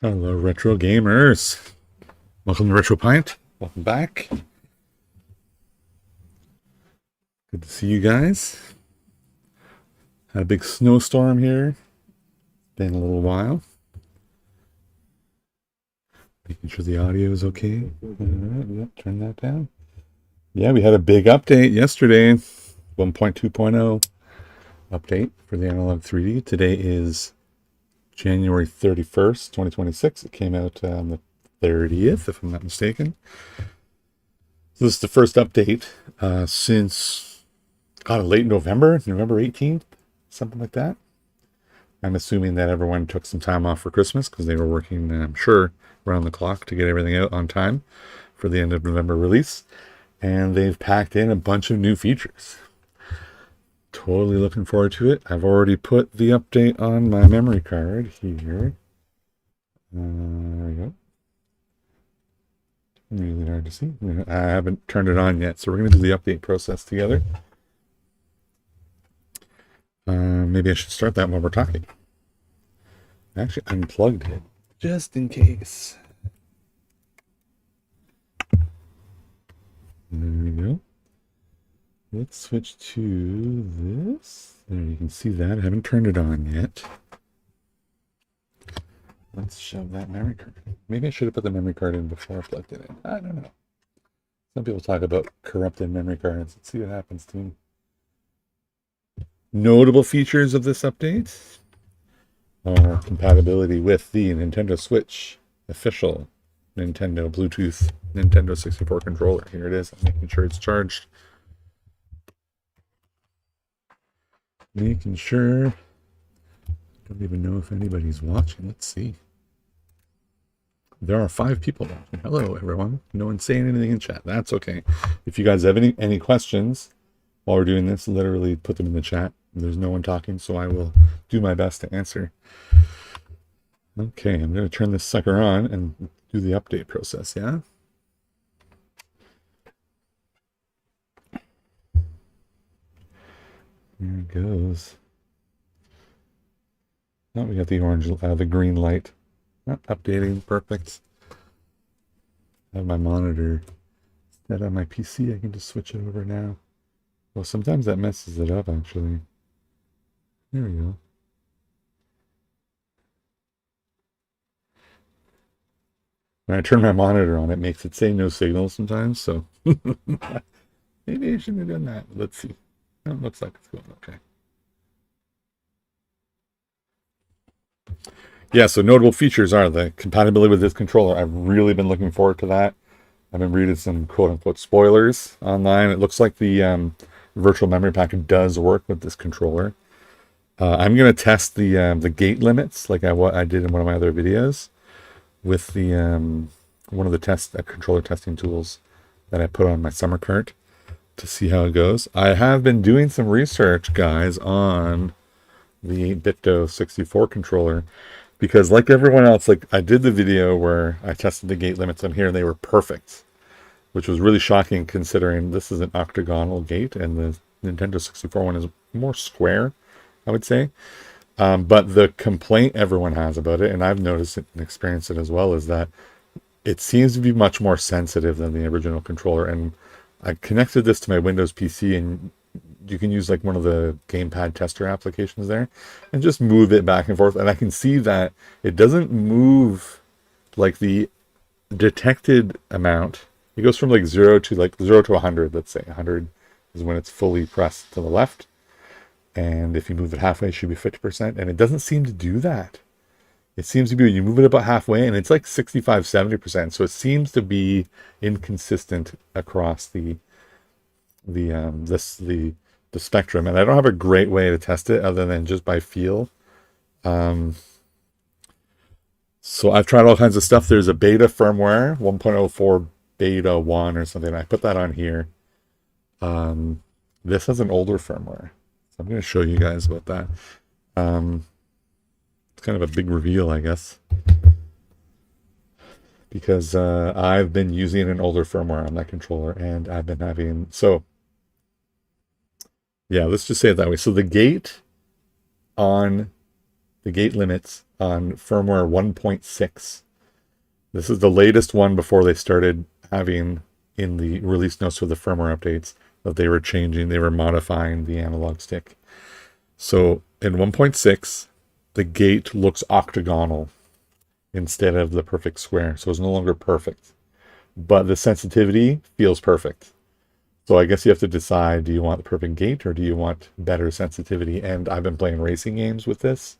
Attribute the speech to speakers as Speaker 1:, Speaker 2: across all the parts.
Speaker 1: Hello, retro gamers. Welcome to Retro Pint. Welcome back. Good to see you guys. Had a big snowstorm here. Been a little while. Making sure the audio is okay. Yep, turn that down. Yeah, we had a big update yesterday. 1.2.0 update for the Analogue 3D. Today is January 31st, 2026. It came out on the 30th, if I'm not mistaken. So this is the first update since late November 18th, something like that. I'm assuming that everyone took some time off for Christmas because they were working, I'm sure, around the clock to get everything out on time for the end of November release. And they've packed in a bunch of new features. Totally looking forward to it. I've already put the update on my memory card here. There we go. Really hard to see. I haven't turned it on yet, so we're going to do the update process together. Maybe I should start that while we're talking. I actually unplugged it, just in case. There we go. Let's switch to this. There, you can see that. I haven't turned it on yet. Let's shove that memory card in. Maybe I should have put the memory card in before I plugged it in. I don't know. Some people talk about corrupted memory cards. Let's see what happens to me. Notable features of this update are compatibility with the Nintendo Switch official Nintendo Bluetooth Nintendo 64 controller. Here it is. I'm making sure it's charged. Making sure. Don't even know if anybody's watching. Let's see. There are 5 people watching. Hello, everyone. No one's saying anything in chat. That's okay. If you guys have any questions while we're doing this, literally put them in the chat. There's no one talking, so I will do my best to answer. Okay, I'm going to turn this sucker on and do the update process, yeah? There it goes. Oh, we got the orange, the green light. Oh, updating, perfect. I have my monitor set on my PC. I can just switch it over now. Well, sometimes that messes it up, actually. There we go. When I turn my monitor on, it makes it say no signal sometimes, so maybe I shouldn't have done that. Let's see. Oh, it looks like it's going okay. Yeah, so notable features are the compatibility with this controller. I've really been looking forward to that. I've been reading some quote-unquote spoilers online. It looks like the virtual memory packet does work with this controller. I'm going to test the gate limits like I did in one of my other videos with the one of the controller testing tools that I put on my summer cart to see how it goes. I have been doing some research, guys, on the 8.2.0 64 controller because like everyone else, like I did the video where I tested the gate limits on here and they were perfect, which was really shocking considering this is an octagonal gate and the Nintendo 64 one is more square, I would say. But the complaint everyone has about it, and I've noticed it and experienced it as well, is that it seems to be much more sensitive than the original controller. And I connected this to my Windows PC, and you can use like one of the gamepad tester applications there and just move it back and forth. And I can see that it doesn't move like the detected amount. It goes from like 0 to 100, let's say. 100 is when it's fully pressed to the left. And if you move it halfway, it should be 50%. And it doesn't seem to do that. It seems to be, you move it about halfway and it's like 65, 70%. So it seems to be inconsistent across the spectrum. And I don't have a great way to test it other than just by feel. So I've tried all kinds of stuff. There's a beta firmware, 1.04 beta 1 or something. I put that on here. This has an older firmware. I'm going to show you guys about that. It's kind of a big reveal, I guess, because I've been using an older firmware on that controller, and I've been having... So, yeah, let's just say it that way. So the gate on the gate limits on firmware 1.6. This is the latest one before they started having in the release notes for the firmware updates that they were changing, they were modifying the analog stick. So in 1.6, the gate looks octagonal instead of the perfect square. So it's no longer perfect, but the sensitivity feels perfect. So I guess you have to decide, do you want the perfect gate or do you want better sensitivity? And I've been playing racing games with this,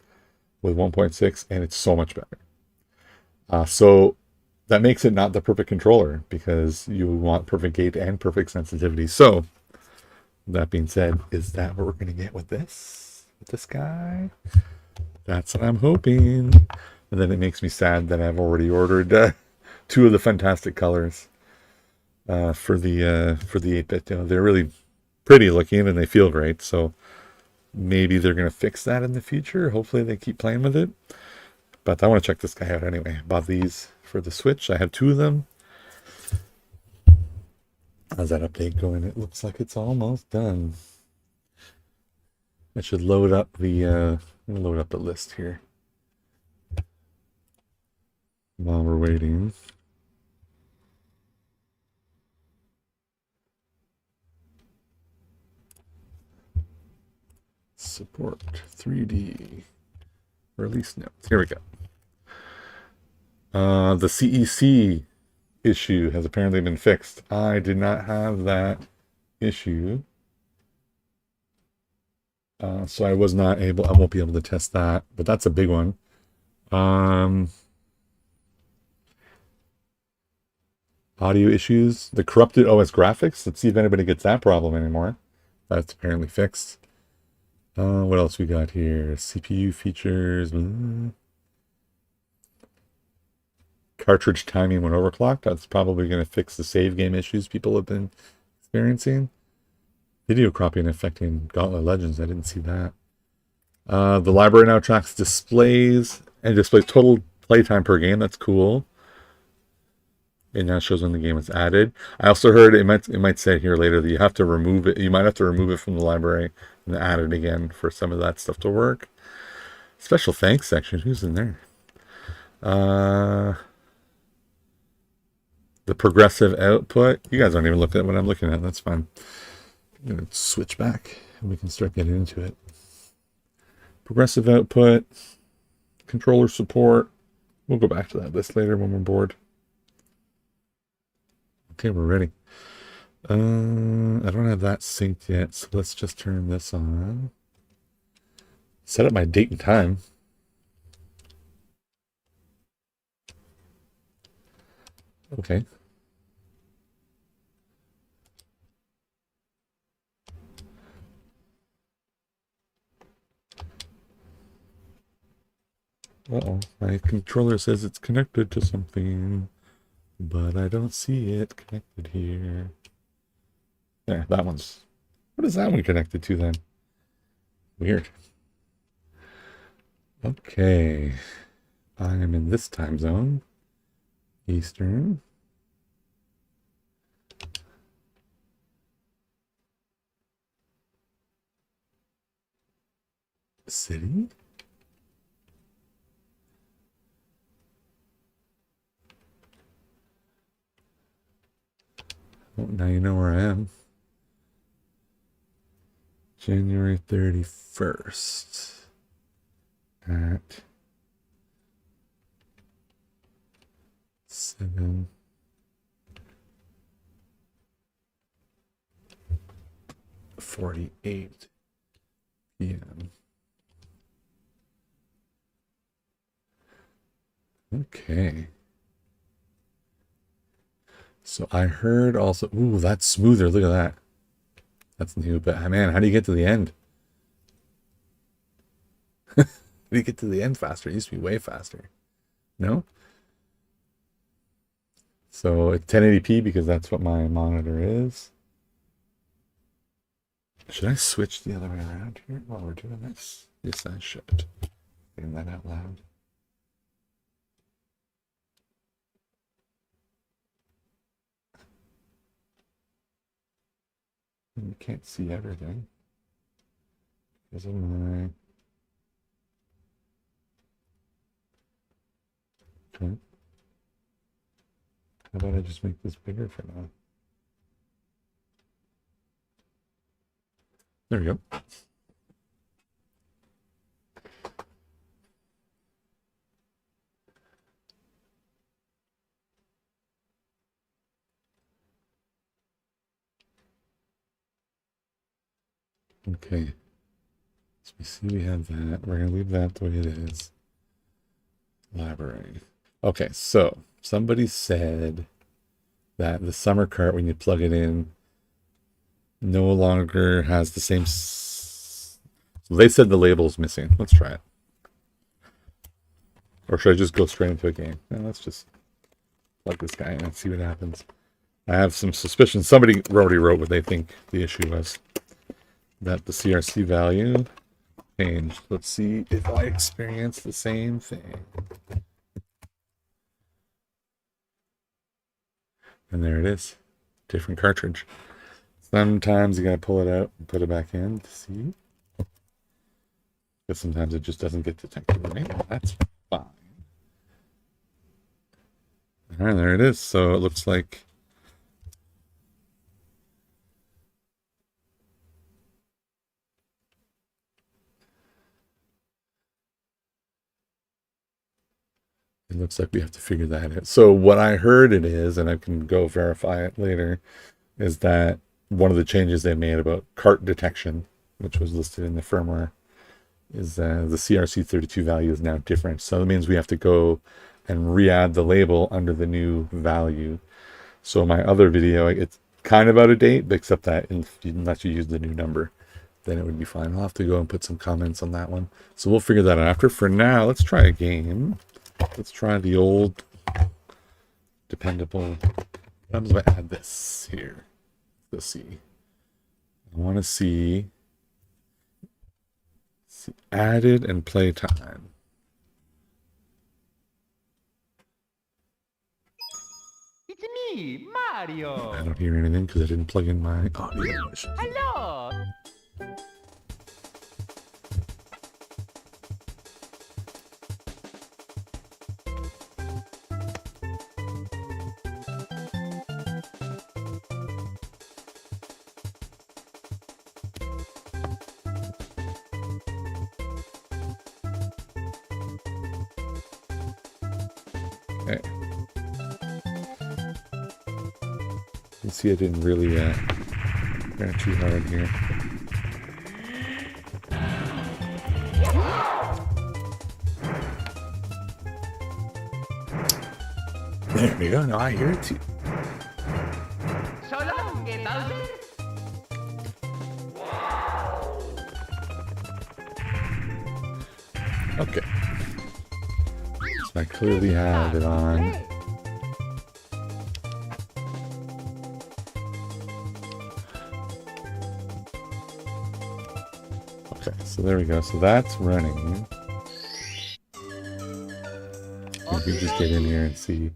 Speaker 1: with 1.6, and it's so much better. So that makes it not the perfect controller because you want perfect gate and perfect sensitivity. So that being said, is that what we're going to get with this? With this guy? That's what I'm hoping. And then it makes me sad that I've already ordered 2 of the fantastic colors for the 8-bit. You know, they're really pretty looking and they feel great. So maybe they're going to fix that in the future. Hopefully they keep playing with it. But I want to check this guy out anyway. I bought these for the Switch. I have 2 of them. How's that update going? It looks like it's almost done. I should load up the list here while we're waiting. Support 3D release notes. Here we go. The CEC issue has apparently been fixed. I did not have that issue. So I won't be able to test that, but that's a big one. Audio issues, the corrupted OS graphics. Let's see if anybody gets that problem anymore. That's apparently fixed. What else we got here? CPU features. Cartridge timing when overclocked. That's probably going to fix the save game issues people have been experiencing. Video cropping affecting Gauntlet Legends. I didn't see that. The library now tracks displays and displays total playtime per game. That's cool. It now shows when the game was added. I also heard it might say here later that you have to remove it. You might have to remove it from the library and add it again for some of that stuff to work. Special thanks section. Who's in there? The progressive output. You guys aren't even looking at what I'm looking at. That's fine. I'm going to switch back and we can start getting into it. Progressive output. Controller support. We'll go back to that list later when we're bored. Okay, we're ready. I don't have that synced yet, so let's just turn this on. Set up my date and time. Okay. Uh-oh, my controller says it's connected to something, but I don't see it connected here. There, that one's... What is that one connected to then? Weird. Okay. I am in this time zone. Eastern. City? Well, now you know where I am. January 31st at 7:48 p.m. Okay. So I heard also, ooh, that's smoother. Look at that. That's new, but man, how do you get to the end? How do you get to the end faster? It used to be way faster. No? So it's 1080p because that's what my monitor is. Should I switch the other way around here while we're doing this? Yes, I should. Saying that out loud. You can't see everything because of my Okay. How about I just make this bigger for now? There we go. Okay. So we see we have that. We're going to leave that the way it is. Library. Okay, so somebody said that the summer cart, when you plug it in, no longer has the same... So they said the label's missing. Let's try it. Or should I just go straight into a game? No, let's just plug this guy in and see what happens. I have some suspicions. Somebody already wrote what they think the issue was. That the CRC value changed. Let's see if I experience the same thing. And there it is. Different cartridge. Sometimes you gotta pull it out and put it back in to see. But sometimes it just doesn't get detected, right? That's fine. Alright, there it is. So it looks like we have to figure that out. So what I heard it is, and I can go verify it later, is that one of the changes they made about cart detection, which was listed in the firmware, is the CRC32 value is now different. So that means we have to go and re-add the label under the new value. So my other video, it's kind of out of date, except that unless you use the new number, then it would be fine. I'll have to go and put some comments on that one. So we'll figure that out after. For now, let's try a game. Let's try the old dependable. What happens if I add this here? Let's see. I want to see added and playtime.
Speaker 2: It's me, Mario.
Speaker 1: I don't hear anything because I didn't plug in my audio.
Speaker 2: Hello.
Speaker 1: Okay. You see I didn't really ran too hard here. There we go. Now I hear it too. Okay. So I clearly have it on. Okay, so there we go. So that's running. If we just get in here and see.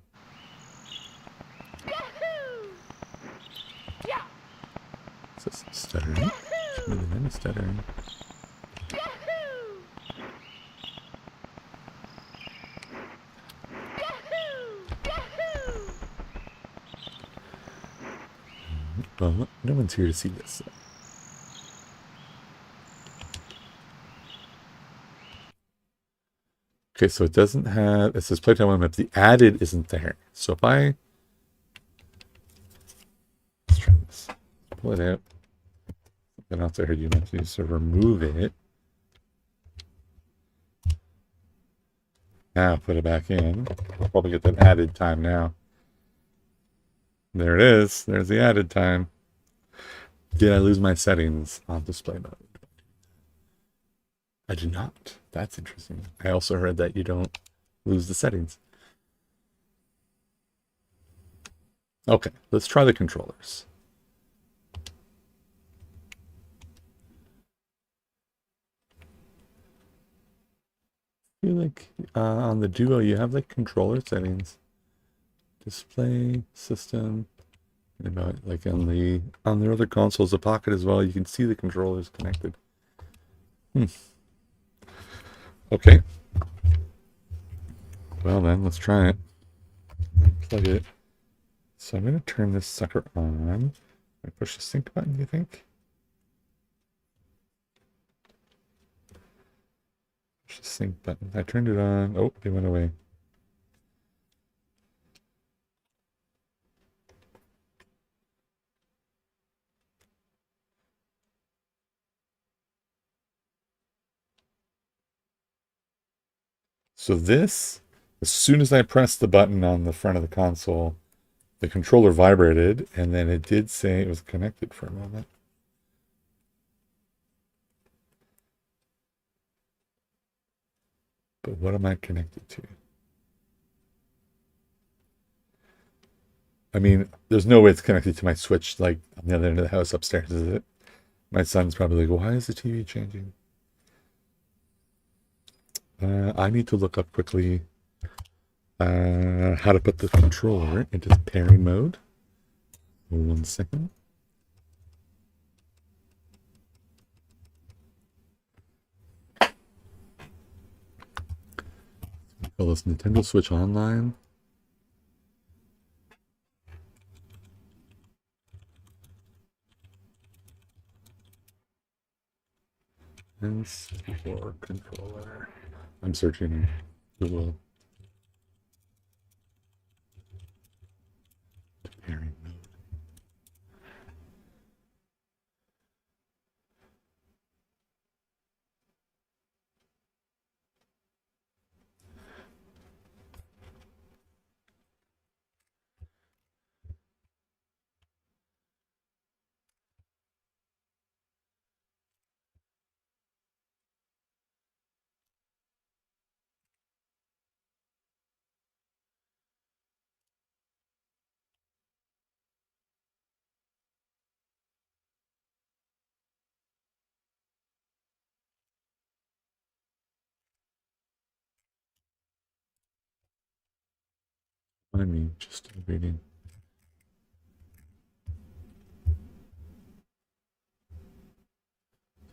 Speaker 1: Is this stuttering? Really any stuttering. Well, no one's here to see this. Okay, so it doesn't have, it says Playtime 1 map. The added isn't there. So if I, let's try this. Pull it out. Something else I heard you mention, so remove it. Now put it back in. I'll probably get that added time now. There it is. There's the added time. Did I lose my settings on display mode? I did not. That's interesting. I also heard that you don't lose the settings. Okay, let's try the controllers. I feel like on the Duo you have like controller settings. Display, system, and about like on the other consoles, the Pocket as well, you can see the controllers connected. Okay. Well then, let's try it. Plug it. So I'm going to turn this sucker on. I push the sync button, do you think? Push the sync button. I turned it on. Oh, they went away. So this, as soon as I pressed the button on the front of the console, the controller vibrated, and then it did say it was connected for a moment. But what am I connected to? I mean, there's no way it's connected to my Switch, like, on the other end of the house upstairs, is it? My son's probably like, why is the TV changing? I need to look up quickly how to put the controller into pairing mode. 1 second. Call this Nintendo Switch Online. N64 controller. I'm searching Google. Pairing mode. I mean, just reading.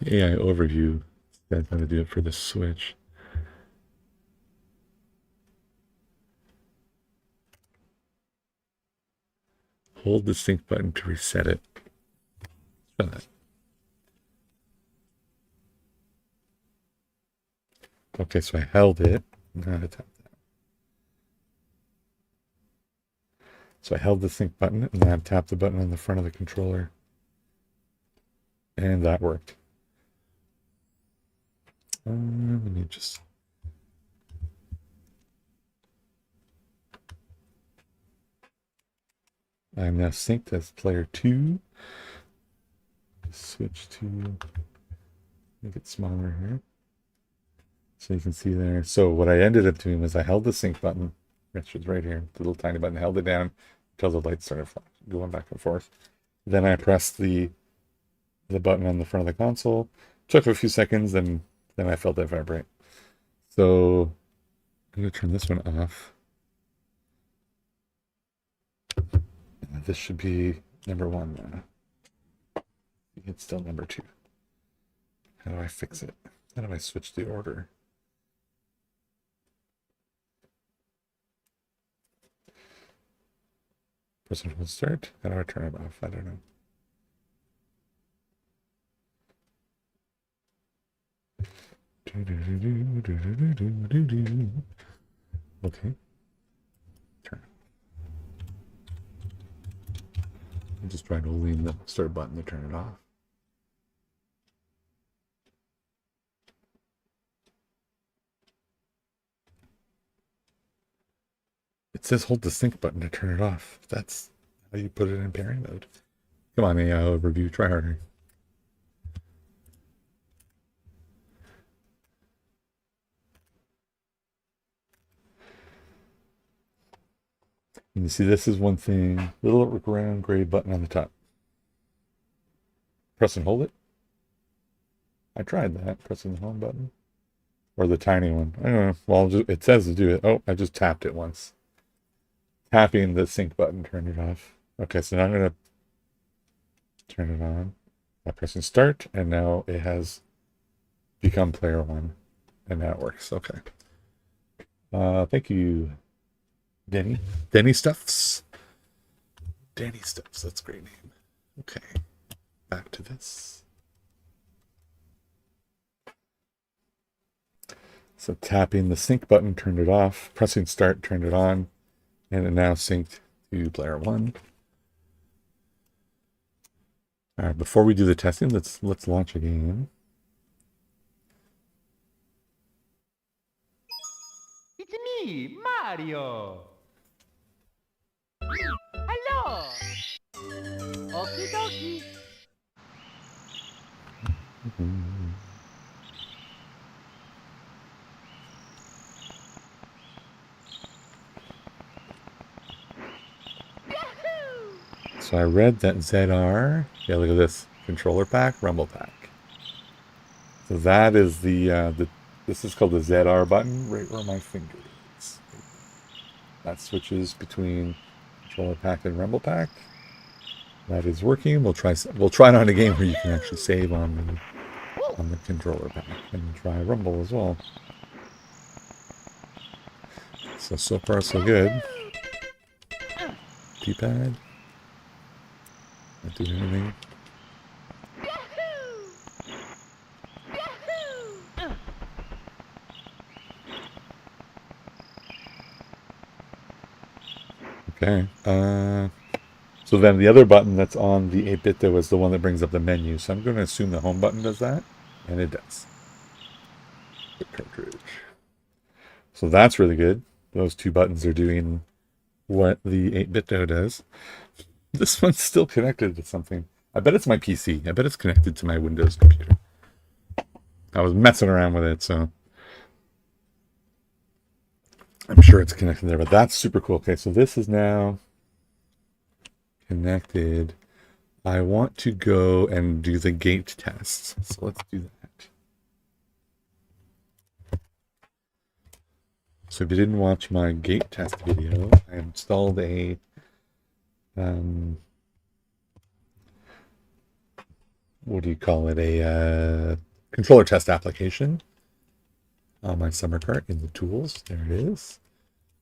Speaker 1: The AI overview. That's how to do it for the Switch. Hold the sync button to reset it. Try that. Okay, so I held it. Now I tap that. So I held the sync button, and then I tapped the button on the front of the controller. And that worked. Let me just... I'm now synced as player 2. Switch to... Make it smaller here. So you can see there. So what I ended up doing was I held the sync button, which was right here, the little tiny button, held it down until the lights started going back and forth. Then I pressed the button on the front of the console. Took a few seconds, and then I felt it vibrate. So I'm going to turn this one off. And this should be number 1 now. It's still number 2. How do I fix it? How do I switch the order? Press and hold start. How do I turn it off? I don't know. Okay. Turn. I'm just trying to lean the start button to turn it off. It says hold the sync button to turn it off. That's how you put it in pairing mode. Come on, AI overview. Try harder. And you see, this is one thing. Little round gray button on the top. Press and hold it. I tried that, pressing the home button. Or the tiny one. I don't know. Well, it says to do it. Oh, I just tapped it once. Tapping the sync button turned it off. Okay, so now I'm going to turn it on by pressing start, and now it has become player 1, and now it works. Okay. Thank you, Denny. Denny Stuffs. Denny Stuffs. That's a great name. Okay. Back to this. So tapping the sync button turned it off. Pressing start turned it on. And it now synced to player 1. All right, before we do the testing, let's launch a game.
Speaker 2: It's me, Mario. Hello. Okie dokie.
Speaker 1: So I read that ZR, yeah, look at this, controller pack, rumble pack. So that is this is called the ZR button, right where my finger is. That switches between controller pack and rumble pack. That is working. We'll try it on a game where you can actually save on the controller pack and try rumble as well. So far so good. D-pad. Not doing anything. Okay. So then the other button that's on the 8-bit though is the one that brings up the menu. So I'm going to assume the home button does that, and it does. The cartridge. So that's really good. Those two buttons are doing what the 8-bit does. This one's still connected to something. I bet it's my PC. I bet it's connected to my Windows computer. I was messing around with it, so I'm sure it's connected there, but that's super cool. Okay, so this is now connected. I want to go and do the gate tests. So let's do that. So if you didn't watch my gate test video, I installed a what do you call it? A controller test application on my summer cart in the tools. There it is.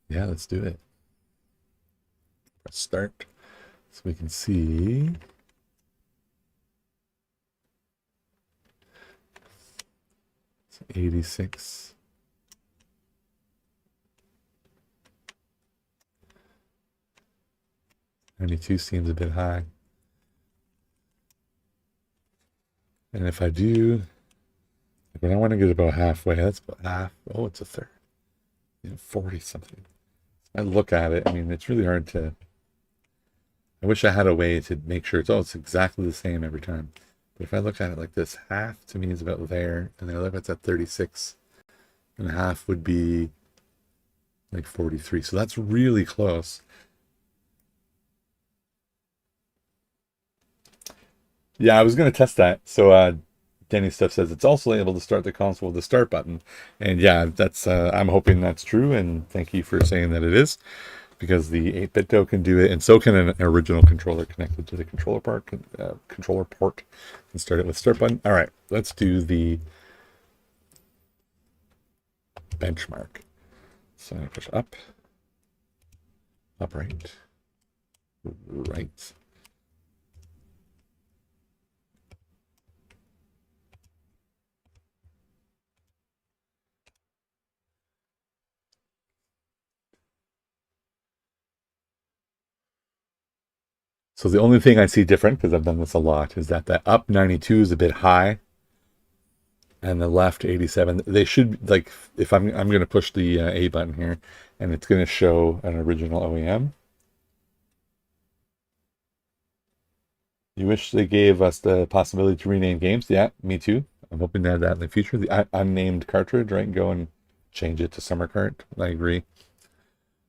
Speaker 1: Yeah, let's do it. Press start so we can see. It's 86. $92 seems a bit high. And if I do, when I want to get about halfway, that's about half. Oh, it's a third. 40 something. I look at it, I mean, it's really hard to. I wish I had a way to make sure it's exactly the same every time. But if I look at it like this, half to me is about there, and then I look at that 36, and half would be like 43. So that's really close. Yeah, I was going to test that. So Denny Stuff says it's also able to start the console with the start button. And yeah, that's I'm hoping that's true. And thank you for saying that it is, because the 8-bit DO can do it. And so can an original controller connected to the controller port and start it with start button. All right, let's do the benchmark. So I push up, right, right. So the only thing I see different, because I've done this a lot, is that the up 92 is a bit high, and the left 87. They should, like, if I'm going to push the A button here, and it's going to show an original OEM. You wish they gave us the possibility to rename games? Yeah, me too. I'm hoping to have that in the future. The unnamed cartridge, right? Go and change it to Summer Cart. I agree.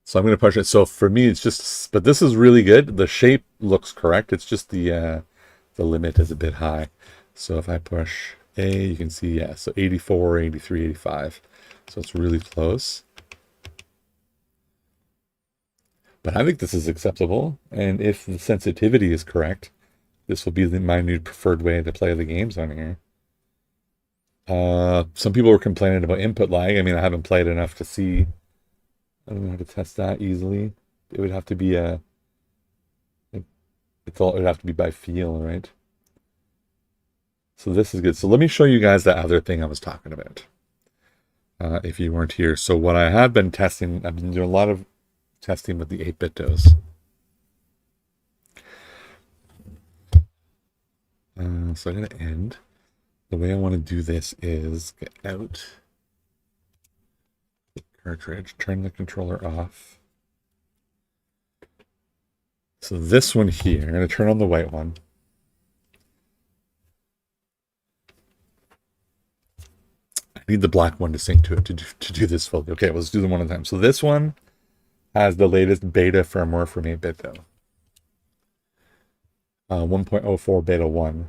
Speaker 1: So I'm going to push it. So for me, it's just, but this is really good. The shape looks correct. It's just the limit is a bit high. So if I push A, you can see, yeah, so 84, 83, 85. So it's really close. But I think this is acceptable. And if the sensitivity is correct, this will be my new preferred way to play the games on here. Some people were complaining about input lag. I mean, I haven't played enough to see I don't know how to test that easily. It would have to be a, it would have to be by feel, right? So this is good. So let me show you guys that other thing I was talking about. If you weren't here. So what I have been testing, I've been doing a lot of testing with the 8-bit DOS. So I'm going to end. The way I want to do this is get out the cartridge, turn the controller off. So this one here, I'm going to turn on the white one. I need the black one to sync to it to do this fully. Okay, let's do them one at a time. So this one has the latest beta firmware from 8-bit though. 1.04 beta 1.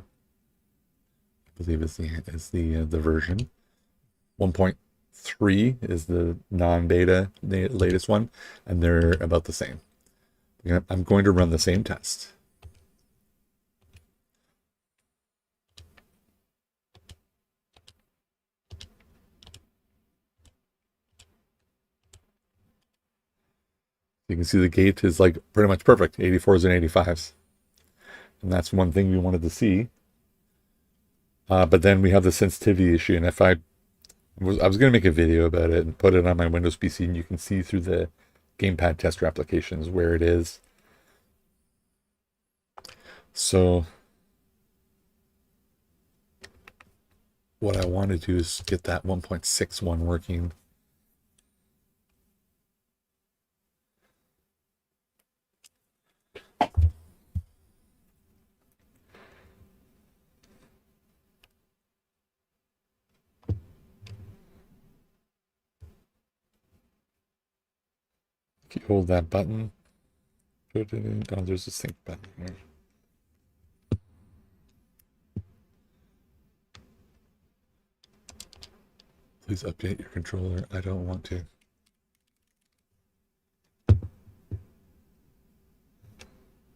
Speaker 1: I believe is the version. 1.3 is the non-beta, the latest one, and they're about the same. I'm going to run the same test. You can see the gate is like pretty much perfect, 84s and 85s. And that's one thing we wanted to see. But then we have the sensitivity issue, and if I was going to make a video about it and put it on my Windows PC, and you can see through the gamepad tester applications where it is. So what I want to do is get that 1.61 working. If you hold that button, put it in. Oh, there's a sync button here. Please update your controller. I don't want to.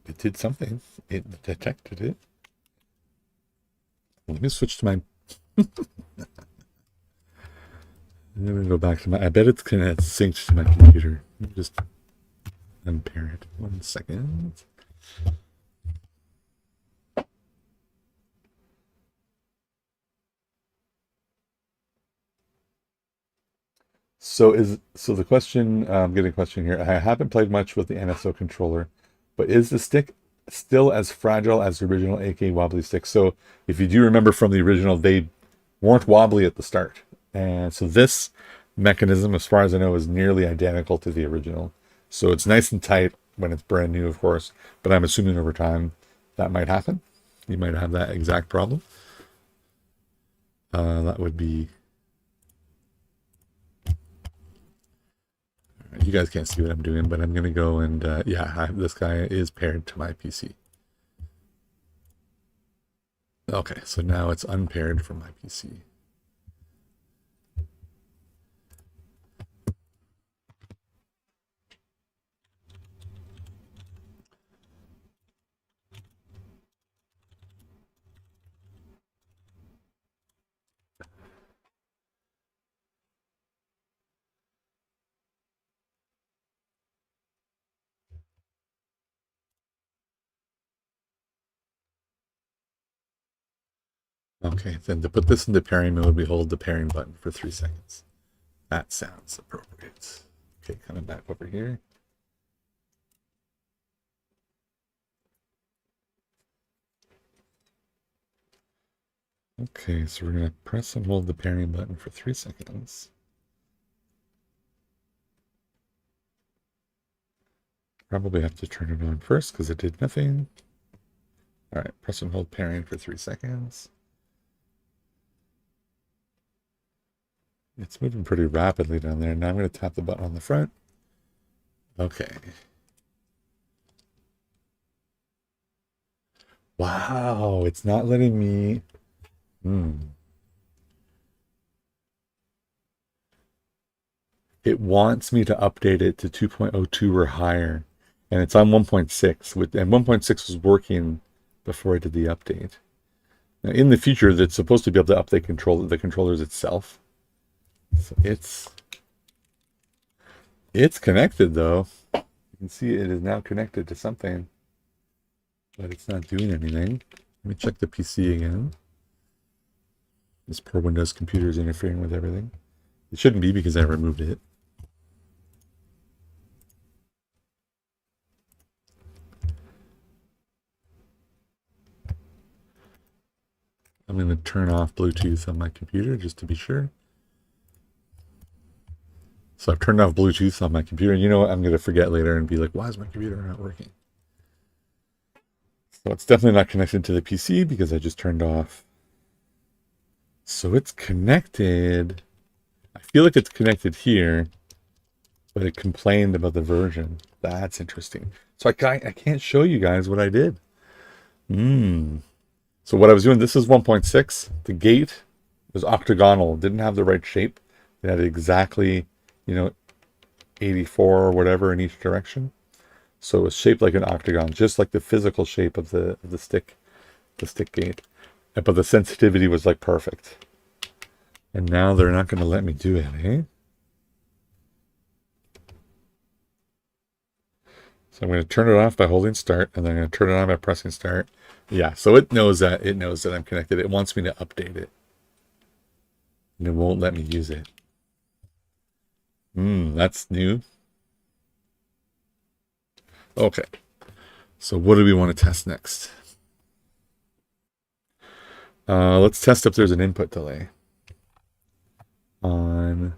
Speaker 1: It did something. It detected it. Let me switch to my... And then we go back to my... I bet it's going to sync to my computer. Let me just unpair it. 1 second. So the question, I'm getting a question here. I haven't played much with the NSO controller, but is the stick still as fragile as the original AK wobbly stick? So if you do remember from the original, they weren't wobbly at the start. And so this mechanism, as far as I know, is nearly identical to the original. So it's nice and tight when it's brand new, of course, but I'm assuming over time that might happen. You might have that exact problem. That would be... You guys can't see what I'm doing, but I'm going to go and, yeah, this guy is paired to my PC. Okay, so now it's unpaired from my PC. Okay, then to put this into pairing mode, we hold the pairing button for 3 seconds. That sounds appropriate. Okay, coming back over here. Okay, so we're going to press and hold the pairing button for 3 seconds. Probably have to turn it on first because it did nothing. All right, press and hold pairing for 3 seconds. It's moving pretty rapidly down there. Now I'm going to tap the button on the front. Okay. Wow, it's not letting me... It wants me to update it to 2.02 or higher. And it's on 1.6. And 1.6 was working before I did the update. Now, in the future, it's supposed to be able to update the controllers itself. So it's... It's connected though. You can see it is now connected to something, but it's not doing anything. Let me check the PC again. This poor Windows computer is interfering with everything. It shouldn't be because I removed it. I'm going to turn off Bluetooth on my computer just to be sure. So I've turned off Bluetooth on my computer. And you know what? I'm going to forget later and be like, why is my computer not working? So it's definitely not connected to the PC because I just turned off. So it's connected. I feel like it's connected here, but it complained about the version. That's interesting. So I can't show you guys what I did. So what I was doing, this is 1.6. The gate was octagonal. Didn't have the right shape. It had exactly, 84 or whatever in each direction. So it was shaped like an octagon, just like the physical shape of the stick gate. But the sensitivity was like perfect. And now they're not going to let me do it, eh? So I'm going to turn it off by holding start, and then I'm going to turn it on by pressing start. Yeah, so it knows that I'm connected. It wants me to update it. And it won't let me use it. That's new. Okay. So what do we want to test next? Let's test if there's an input delay on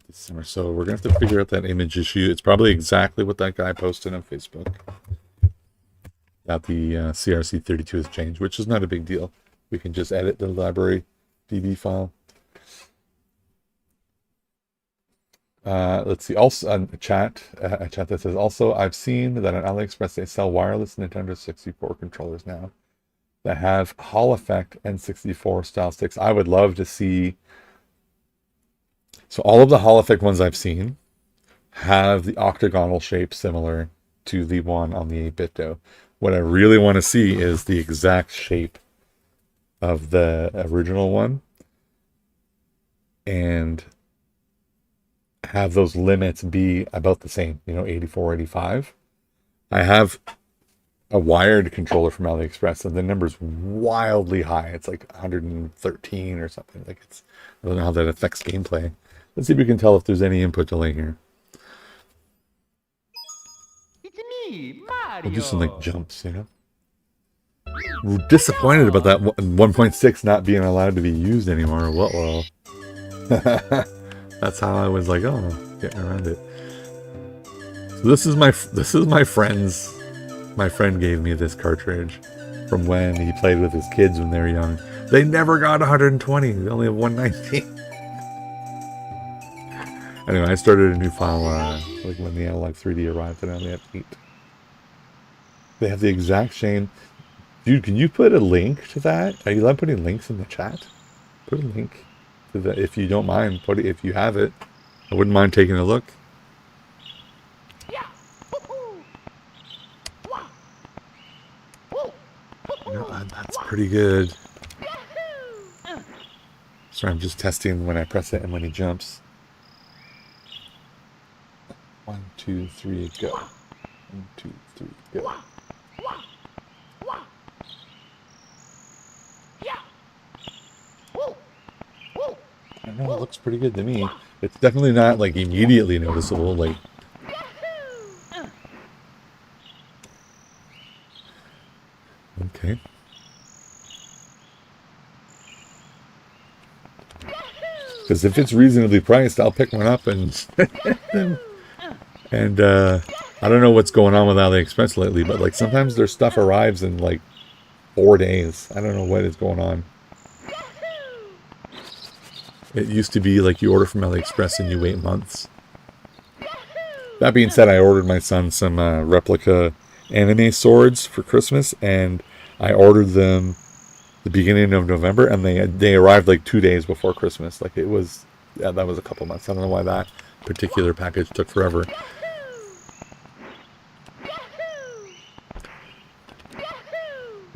Speaker 1: December. So we're going to have to figure out that image issue. It's probably exactly what that guy posted on Facebook. That the CRC32 has changed, which is not a big deal. We can just edit the library DB file. Let's see. Also, a chat that says, also, I've seen that on AliExpress they sell wireless Nintendo 64 controllers now that have Hall Effect N64 style sticks. I would love to see. So all of the Hall Effect ones I've seen have the octagonal shape similar to the one on the 8BitDo. What I really want to see is the exact shape of the original one and have those limits be about the same, 84, 85. I have a wired controller from AliExpress and the number's wildly high. It's like 113 or something. I don't know how that affects gameplay. Let's see if we can tell if there's any input delay here.
Speaker 2: It's me, Mario.
Speaker 1: We'll do some jumps, We're disappointed about that 1.6 not being allowed to be used anymore. Well. That's how I was like, getting around it. So this is my friend's. My friend gave me this cartridge from when he played with his kids when they were young. They never got 120. They only have 119. Anyway, I started a new file like when the Analogue 3D arrived, and I only have 8. They have the exact same. Dude, can you put a link to that? Are you allowed putting links in the chat? Put a link to that if you don't mind. Put it if you have it. I wouldn't mind taking a look. That's pretty good. Sorry, I'm just testing when I press it and when he jumps. 1, 2, 3, go. 1, 2, 3, go. I don't know, it looks pretty good to me. It's definitely not immediately noticeable. Okay. Because if it's reasonably priced, I'll pick one up and and I don't know what's going on with AliExpress lately, but sometimes their stuff arrives in 4 days. I don't know what is going on. It used to be you order from AliExpress and you wait months. That being said, I ordered my son some replica anime swords for Christmas, and I ordered them the beginning of November, and they arrived 2 days before Christmas. That was a couple months. I don't know why that particular package took forever.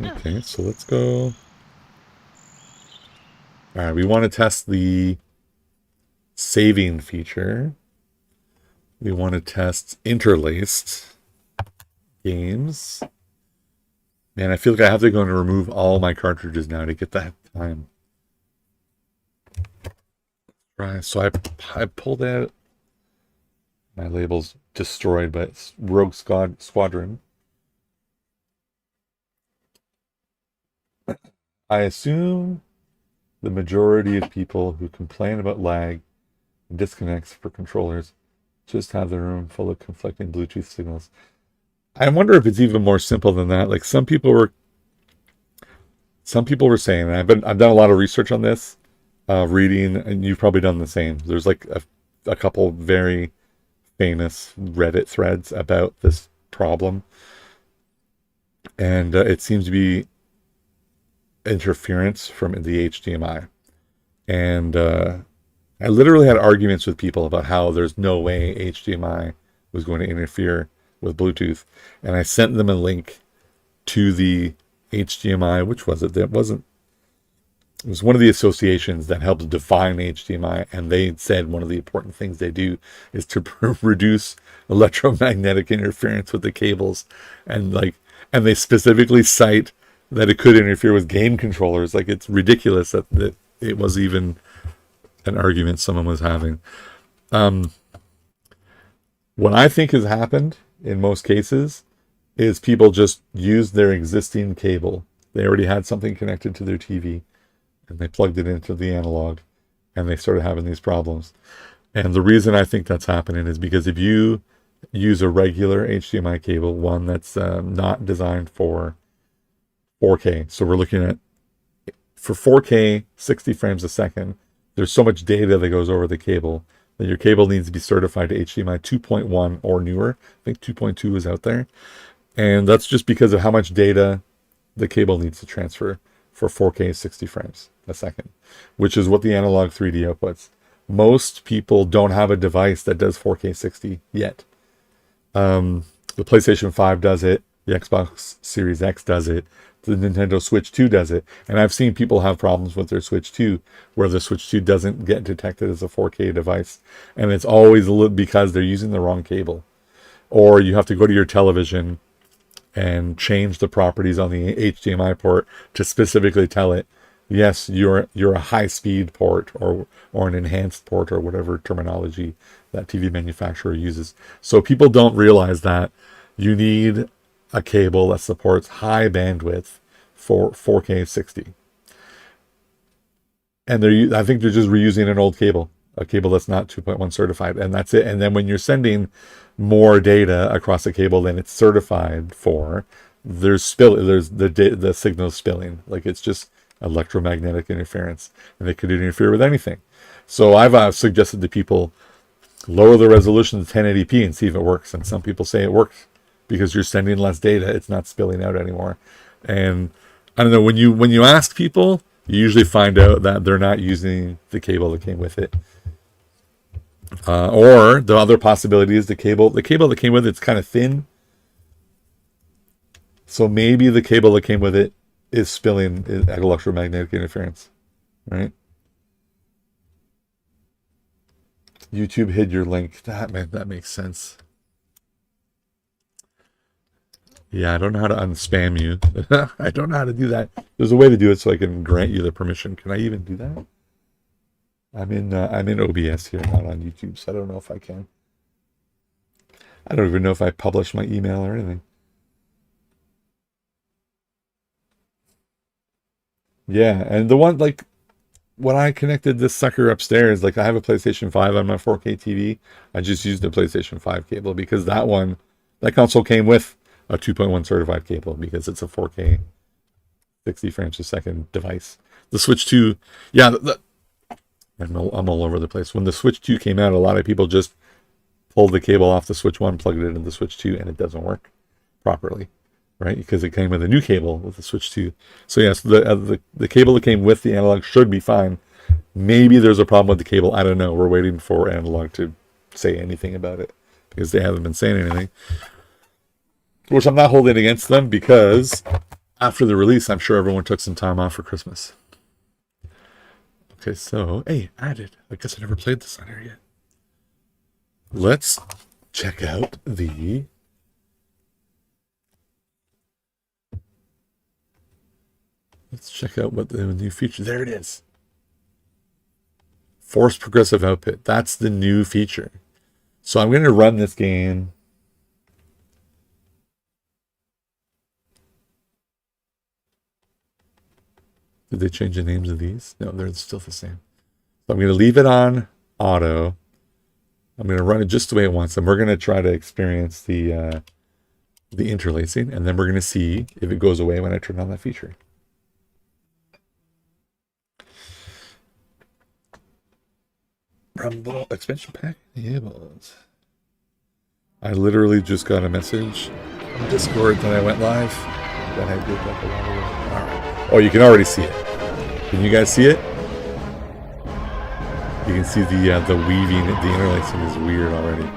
Speaker 1: Okay, so let's go. All right, we want to test the saving feature. We want to test interlaced games. Man, I feel like I have to go and remove all my cartridges now to get that time. Right, so I pulled out. My label's destroyed, but it's Rogue Squadron. I assume the majority of people who complain about lag and disconnects for controllers just have their room full of conflicting Bluetooth signals. I wonder if it's even more simple than that. Like some people were saying, and I've done a lot of research on this, reading, and you've probably done the same. There's like a couple very famous Reddit threads about this problem, and it seems to be interference from the HDMI. And I literally had arguments with people about how there's no way HDMI was going to interfere with Bluetooth, and I sent them a link to the HDMI. Which was it? It was one of the associations that helps define HDMI, and they said one of the important things they do is to reduce electromagnetic interference with the cables, and they specifically cite that it could interfere with game controllers. Like, it's ridiculous that it was even an argument someone was having. What I think has happened in most cases is people just used their existing cable. They already had something connected to their TV, and they plugged it into the analog, and they started having these problems. And the reason I think that's happening is because if you use a regular HDMI cable, one that's not designed for 4K, so we're looking at, for 4K 60 frames a second, there's so much data that goes over the cable that your cable needs to be certified to HDMI 2.1 or newer. I think 2.2 is out there. And that's just because of how much data the cable needs to transfer for 4K 60 frames a second, which is what the Analogue 3D outputs. Most people don't have a device that does 4K 60 yet. The PlayStation 5 does it. The Xbox Series X does it. The Nintendo Switch 2 does it. And I've seen people have problems with their Switch 2 where the Switch 2 doesn't get detected as a 4K device. And it's always a little because they're using the wrong cable. Or you have to go to your television and change the properties on the HDMI port to specifically tell it, yes, you're a high-speed port or an enhanced port or whatever terminology that TV manufacturer uses. So people don't realize that you need a cable that supports high bandwidth for 4K 60. And I think they're just reusing an old cable, a cable that's not 2.1 certified, and that's it. And then when you're sending more data across a cable than it's certified for, there's the signal spilling. Like, it's just electromagnetic interference, and it could interfere with anything. So I've suggested to people, lower the resolution to 1080p and see if it works. And some people say it works because you're sending less data, it's not spilling out anymore. And I don't know, when you ask people, you usually find out that they're not using the cable that came with it. Or the other possibility is the cable that came with it's kind of thin. So maybe the cable that came with it is spilling electromagnetic interference, right? YouTube hid your link. That makes sense. Yeah, I don't know how to unspam you. I don't know how to do that. There's a way to do it so I can grant you the permission. Can I even do that? I'm in OBS here, not on YouTube, so I don't know if I can. I don't even know if I publish my email or anything. Yeah, and the one, like, when I connected this sucker upstairs, like, I have a PlayStation 5 on my 4K TV. I just used the PlayStation 5 cable because that console came with a 2.1 certified cable because it's a 4K 60 frames a second device. The Switch 2, yeah, I'm all over the place. When the Switch 2 came out, a lot of people just pulled the cable off the Switch 1, plugged it into the Switch 2, and it doesn't work properly, right? Because it came with a new cable with the Switch 2. So yes, the cable that came with the Analogue should be fine. Maybe there's a problem with the cable. I don't know. We're waiting for Analogue to say anything about it because they haven't been saying anything. Which I'm not holding against them because after the release, I'm sure everyone took some time off for Christmas. Okay, so, hey, added. I guess I never played this on here yet. Let's check out the... Let's check out what the new feature... There it is. Force progressive output. That's the new feature. So I'm going to run this game. Did they change the names of these? No, they're still the same. So I'm going to leave it on auto. I'm going to run it just the way it wants, and we're going to try to experience the interlacing, and then we're going to see if it goes away when I turn on that feature. Rumble expansion pack enabled. I literally just got a message on Discord that I went live. That I did like a while ago. All right. Oh, you can already see it. Can you guys see it? You can see the weaving, the interlacing is weird already.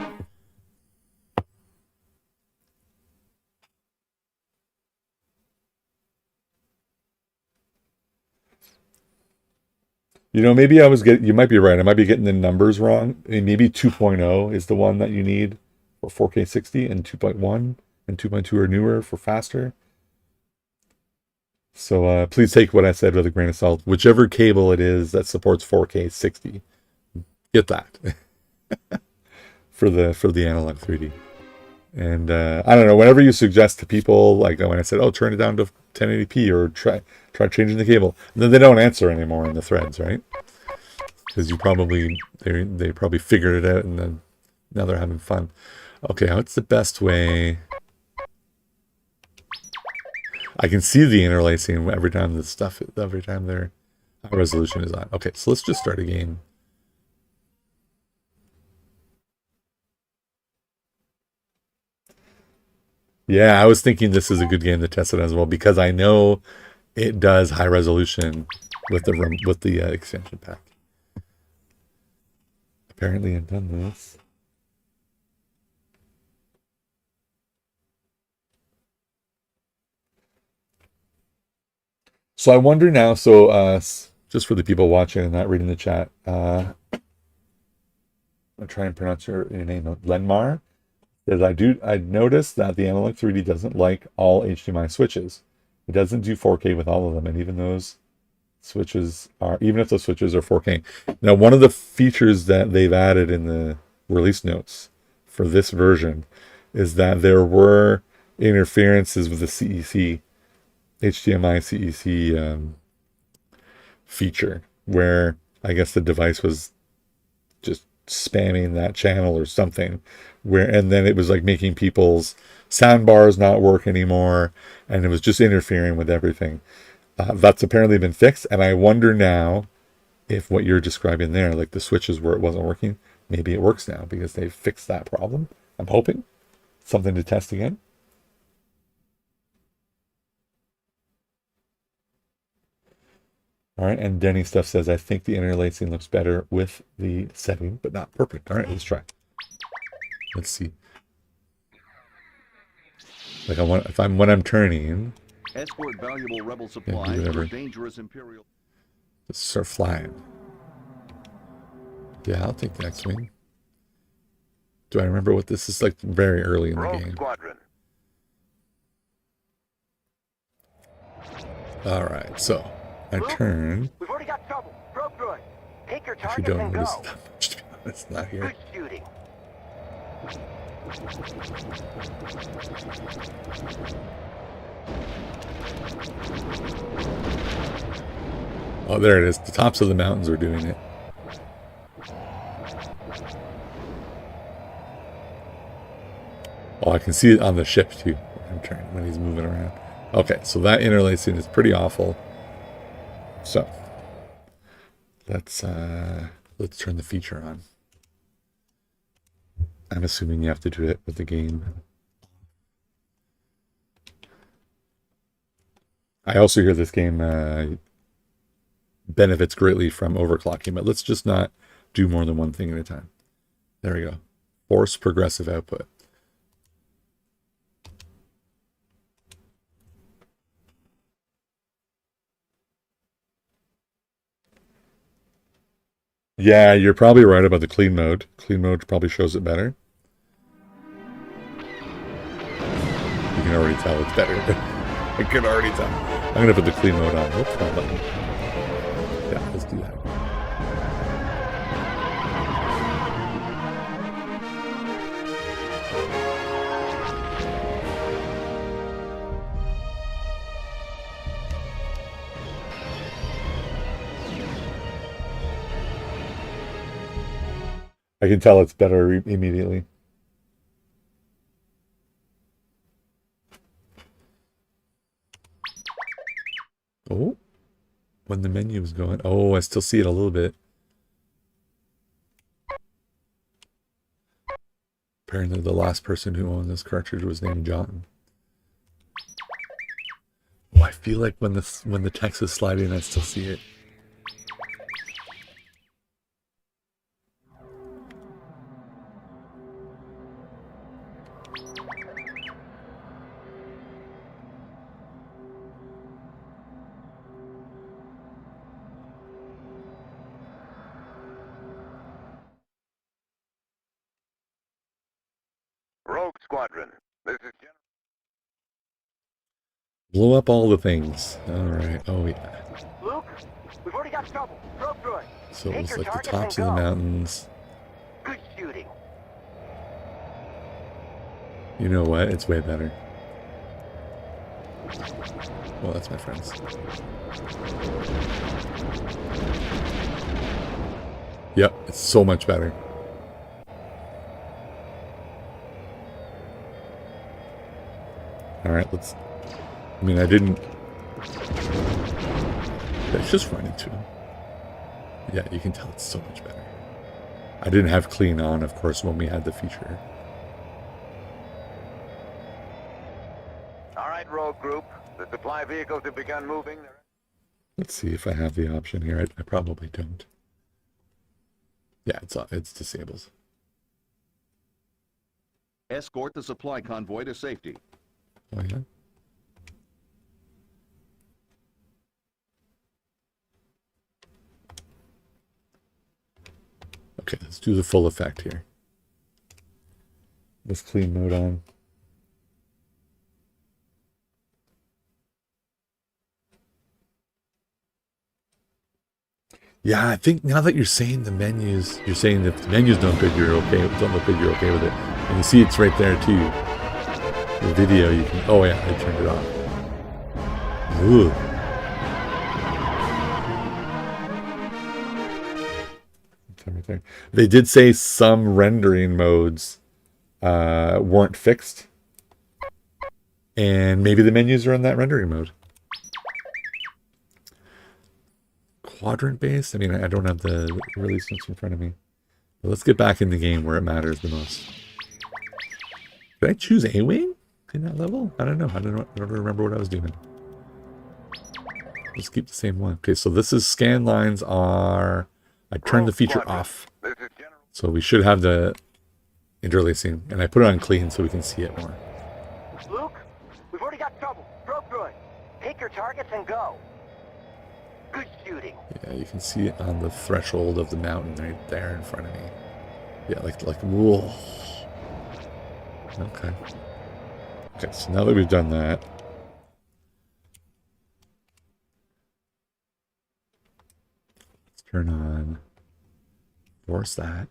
Speaker 1: You know, maybe I was getting, you might be right. I might be getting the numbers wrong. I mean, maybe 2.0 is the one that you need for 4K 60, and 2.1 and 2.2 are newer for faster. So please take what I said with a grain of salt. Whichever cable it is that supports 4K 60, get that for the Analogue 3D. And I don't know, whenever you suggest to people, like when I said, oh, turn it down to 1080p or try changing the cable, and then they don't answer anymore in the threads, right? Because you probably, they probably figured it out, and then now they're having fun. Okay, what's the best way? I can see the interlacing every time every time their resolution is on. Okay, so let's just start a game. Yeah, I was thinking this is a good game to test it as well, because I know it does high resolution with the extension pack. Apparently, I've done this. So I wonder now. So just for the people watching and not reading the chat, I'll try and pronounce your name, Lenmar. Says I noticed that the Analogue 3D doesn't like all HDMI switches. It doesn't do 4K with all of them, and even if those switches are 4K. Now, one of the features that they've added in the release notes for this version is that there were interferences with the CEC, HDMI CEC feature, where I guess the device was just spamming that channel or something, and then it was like making people's sound bars not work anymore, and it was just interfering with everything. That's apparently been fixed, and I wonder now if what you're describing there, like the switches where it wasn't working, maybe it works now because they've fixed that problem. I'm hoping. Something to test again. All right, and Denny Stuff says, I think the interlacing looks better with the setting, but not perfect. All right, let's try. Let's see. Like when I'm turning,
Speaker 3: escort valuable rebel supplies for dangerous Imperial.
Speaker 1: Let's start flying. Yeah, I'll take the X-Wing. Do I remember what this is like? Very early in the game.
Speaker 4: Squadron.
Speaker 1: All right, so I turn.
Speaker 4: We've already got trouble. Probe droid. Take your
Speaker 1: If you
Speaker 4: target
Speaker 1: don't
Speaker 4: and
Speaker 1: notice
Speaker 4: go.
Speaker 1: that much, to be honest, not here.
Speaker 4: Good shooting.
Speaker 1: Oh, there it is. The tops of the mountains are doing it. Oh, I can see it on the ship too. When he's moving around. Okay, so that interlacing is pretty awful. So let's turn the feature on. I'm assuming you have to do it with the game. I also hear this game benefits greatly from overclocking, but let's just not do more than one thing at a time. There we go. Force progressive output. Yeah, you're probably right about the clean mode. Clean mode probably shows it better. You can already tell it's better. I can already tell. I'm going to put the clean mode on. Whoops, wrong button. Yeah, let's do that. I can tell it's better immediately. Oh, when the menu was going. Oh, I still see it a little bit. Apparently the last person who owned this cartridge was named John. Oh, I feel like when the text is sliding, I still see it.
Speaker 4: Rogue Squadron. This is General.
Speaker 1: Blow up all the things. Alright. Oh, yeah.
Speaker 4: Luke, we've already got trouble. Probe droid.
Speaker 1: So it
Speaker 4: Take
Speaker 1: was
Speaker 4: your
Speaker 1: like the
Speaker 4: targets
Speaker 1: tops of
Speaker 4: and
Speaker 1: the
Speaker 4: go.
Speaker 1: mountains.
Speaker 4: Good shooting.
Speaker 1: You know what? It's way better. Well, that's my friends. Yep, it's so much better. Alright, let's... I mean, I didn't... Let's just run into him. Yeah, you can tell it's so much better. I didn't have clean on, of course, when we had the feature.
Speaker 4: All right, Rogue Group. The supply vehicles have begun moving.
Speaker 1: Let's see if I have the option here. I probably don't. Yeah, it's disabled.
Speaker 3: Escort the supply convoy to safety.
Speaker 1: Oh, yeah? Okay, let's do the full effect here. Let's clean mode on. Yeah, I think now that you're saying the menus, you're saying that the menus don't look good, you're okay. Don't look good, you're okay with it. And you see it's right there too. The video, you can. Oh yeah, I turned it off. Ooh. It's right there. They did say some rendering modes weren't fixed, and maybe the menus are in that rendering mode. Quadrant based? I mean, I don't have the release notes in front of me. But let's get back in the game where it matters the most. Did I choose A-Wing in that level? I don't know. I don't remember what I was doing. Let's keep the same one. Okay, so this is scan lines are... I turned the feature off. So we should have the interlacing. And I put it on clean so we can see it more.
Speaker 4: Luke, we've already got trouble. Probe droid. Take your targets and go. Good shooting.
Speaker 1: Yeah, you can see it on the threshold of the mountain right there in front of me. Yeah, like, whoa. Okay. Okay, so now that we've done that, let's turn on, force that.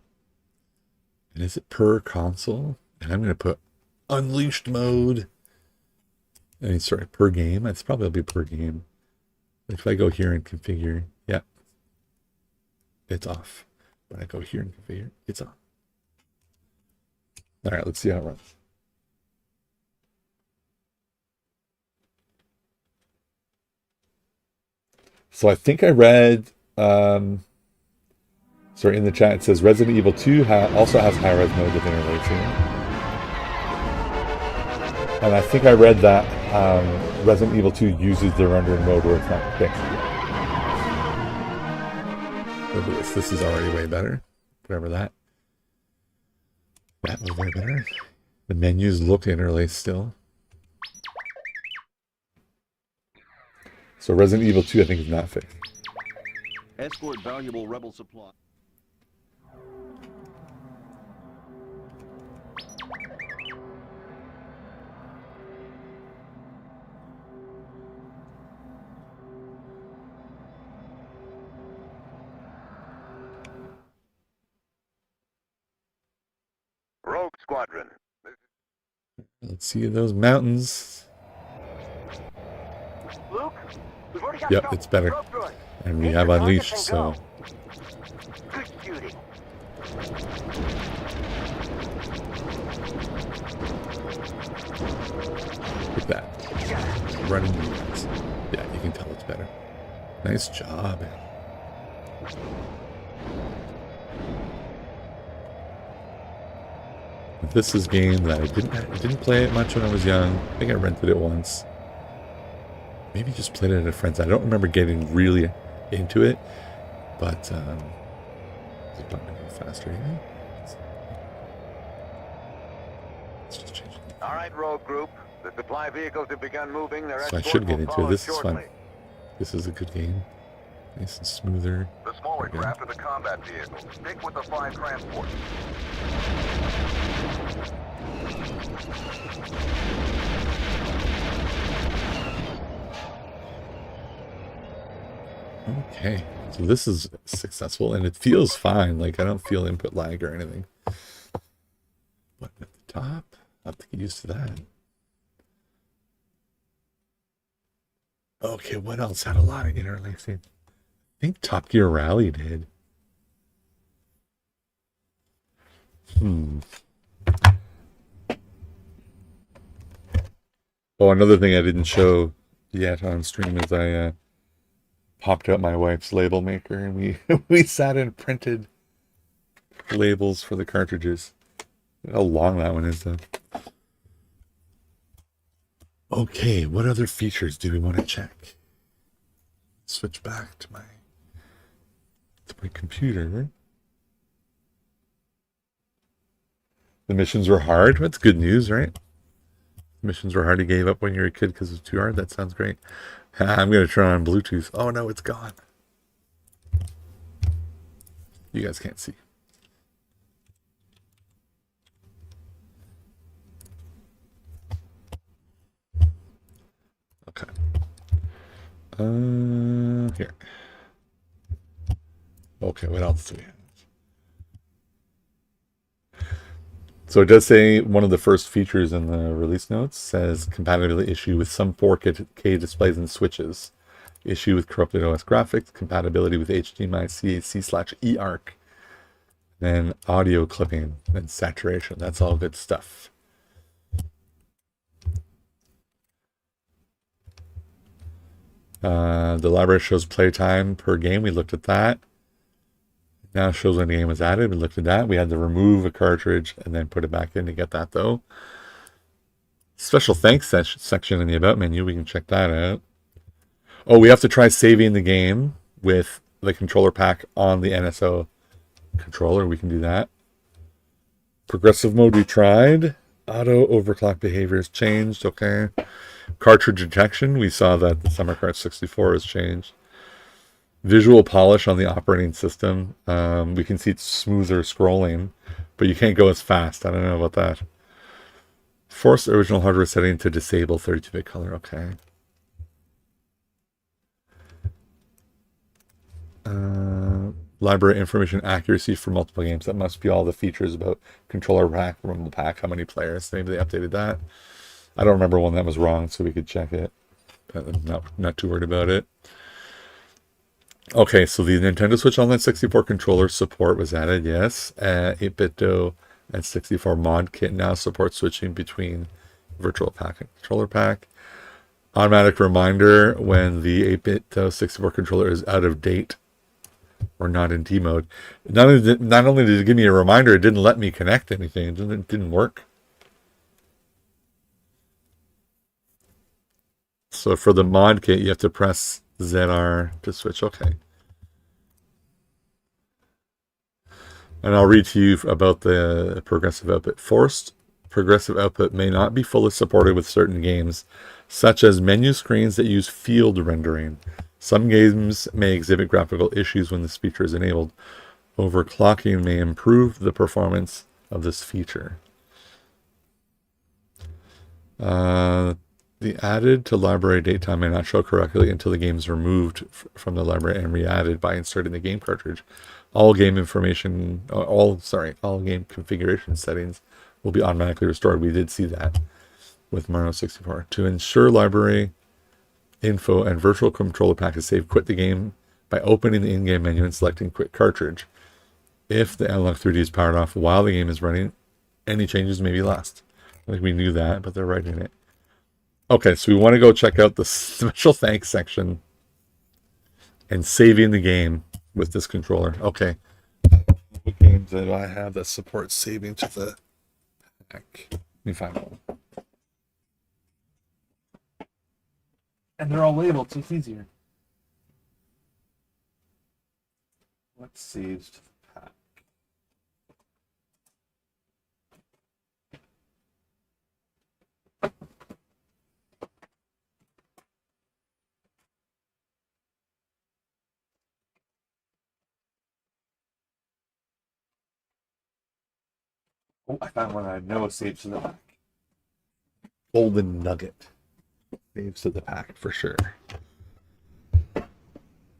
Speaker 1: And is it per console? And I'm going to put unleashed mode. I mean, sorry, per game. It's probably be per game. If I go here and configure, yeah, it's off. When I go here and configure, it's on. All right, let's see how it runs. So I think I read, sorry, in the chat it says Resident Evil 2 also has high-res mode with interlacing. And I think I read that Resident Evil 2 uses the rendering mode where it's not fixed yet. Look at this. This is already way better. Whatever that. That was way better. The menus look interlaced still. So Resident Evil 2 I think is not fixed.
Speaker 3: Escort valuable rebel supply. Squadron.
Speaker 1: Let's see those mountains.
Speaker 4: Luke, we've already got
Speaker 1: Yep,
Speaker 4: trouble.
Speaker 1: it's better.
Speaker 4: Probe droid.
Speaker 1: And we
Speaker 4: Take
Speaker 1: have
Speaker 4: your
Speaker 1: Unleashed,
Speaker 4: targets
Speaker 1: so...
Speaker 4: and go. Good shooting.
Speaker 1: Look at that. Running units. Yeah, you can tell it's better. Nice job. This is a game that I didn't play it much when I was young. I think I rented it once. Maybe just played it at a friend's. I don't remember getting really into it, but is it button to go faster? Yeah. Let's just change it.
Speaker 3: All right, Rogue Group. The supply vehicles have begun moving. Their
Speaker 1: So I
Speaker 3: escort
Speaker 1: should get
Speaker 3: will
Speaker 1: into it.
Speaker 3: follow
Speaker 1: This is
Speaker 3: shortly.
Speaker 1: fun. This is a good game. Nice and smoother.
Speaker 3: The smaller
Speaker 1: Okay.
Speaker 3: craft are the combat vehicles. Stick with the 5 transports.
Speaker 1: Okay, so this is successful and it feels fine. Like I don't feel input lag or anything. But at the top, I'll have to get used to that. Okay, what else had a lot of interlacing? I think Top Gear Rally did. Oh, another thing I didn't show yet on stream is I popped out my wife's label maker and we we sat and printed labels for the cartridges. How long that one is though. Okay, what other features do we want to check? Switch back to my computer. The missions were hard. That's good news, right? Missions were hard. You gave up when you were a kid because it was too hard. That sounds great. I'm going to turn on Bluetooth. Oh no, it's gone. You guys can't see. Okay. Here. Okay, what else do we have? So it does say one of the first features in the release notes says compatibility issue with some 4K displays and switches. Issue with corrupted OS graphics, compatibility with HDMI CAC/eARC, then audio clipping and saturation. That's all good stuff. The library shows playtime per game. We looked at that. Now it shows when the game was added. We looked at that. We had to remove a cartridge and then put it back in to get that though. Special thanks section in the About menu. We can check that out. Oh, we have to try saving the game with the controller pack on the NSO controller. We can do that. Progressive mode we tried. Auto overclock behavior has changed. Okay. Cartridge detection. We saw that the Summer Cart 64 has changed. Visual polish on the operating system. We can see it's smoother scrolling, but you can't go as fast. I don't know about that. Force original hardware setting to disable 32-bit color. Okay. Library information accuracy for multiple games. That must be all the features about controller rack, removable pack, how many players. Maybe they updated that. I don't remember when that was wrong, so we could check it. I'm not too worried about it. Okay, so the Nintendo Switch Online 64 controller support was added, yes. 8BitDo and 64 mod kit now supports switching between virtual pack and controller pack. Automatic reminder when the 8BitDo 64 controller is out of date or not in D mode. Not only did it give me a reminder, it didn't let me connect anything. It didn't work. So for the mod kit, you have to press ZR to switch. Okay. And I'll read to you about the progressive output. Forced progressive output may not be fully supported with certain games, such as menu screens that use field rendering. Some games may exhibit graphical issues when this feature is enabled. Overclocking may improve the performance of this feature. The added to library date time may not show correctly until the game is removed from the library and re-added by inserting the game cartridge. All game information, all game configuration settings will be automatically restored. We did see that with Mario 64. To ensure library info and virtual controller pack is saved, quit the game by opening the in-game menu and selecting quit cartridge. If the Analogue 3D is powered off while the game is running, any changes may be lost. I think we knew that, but they're writing it. Okay, so we want to go check out the special thanks section and saving the game with this controller. Okay. What games do I have that support saving to the pack? Let me find one. And they're all labeled, so it's easier. What saves to the pack? Oh, I found one I know saves to the pack. Golden Nugget. Saves to the pack for sure.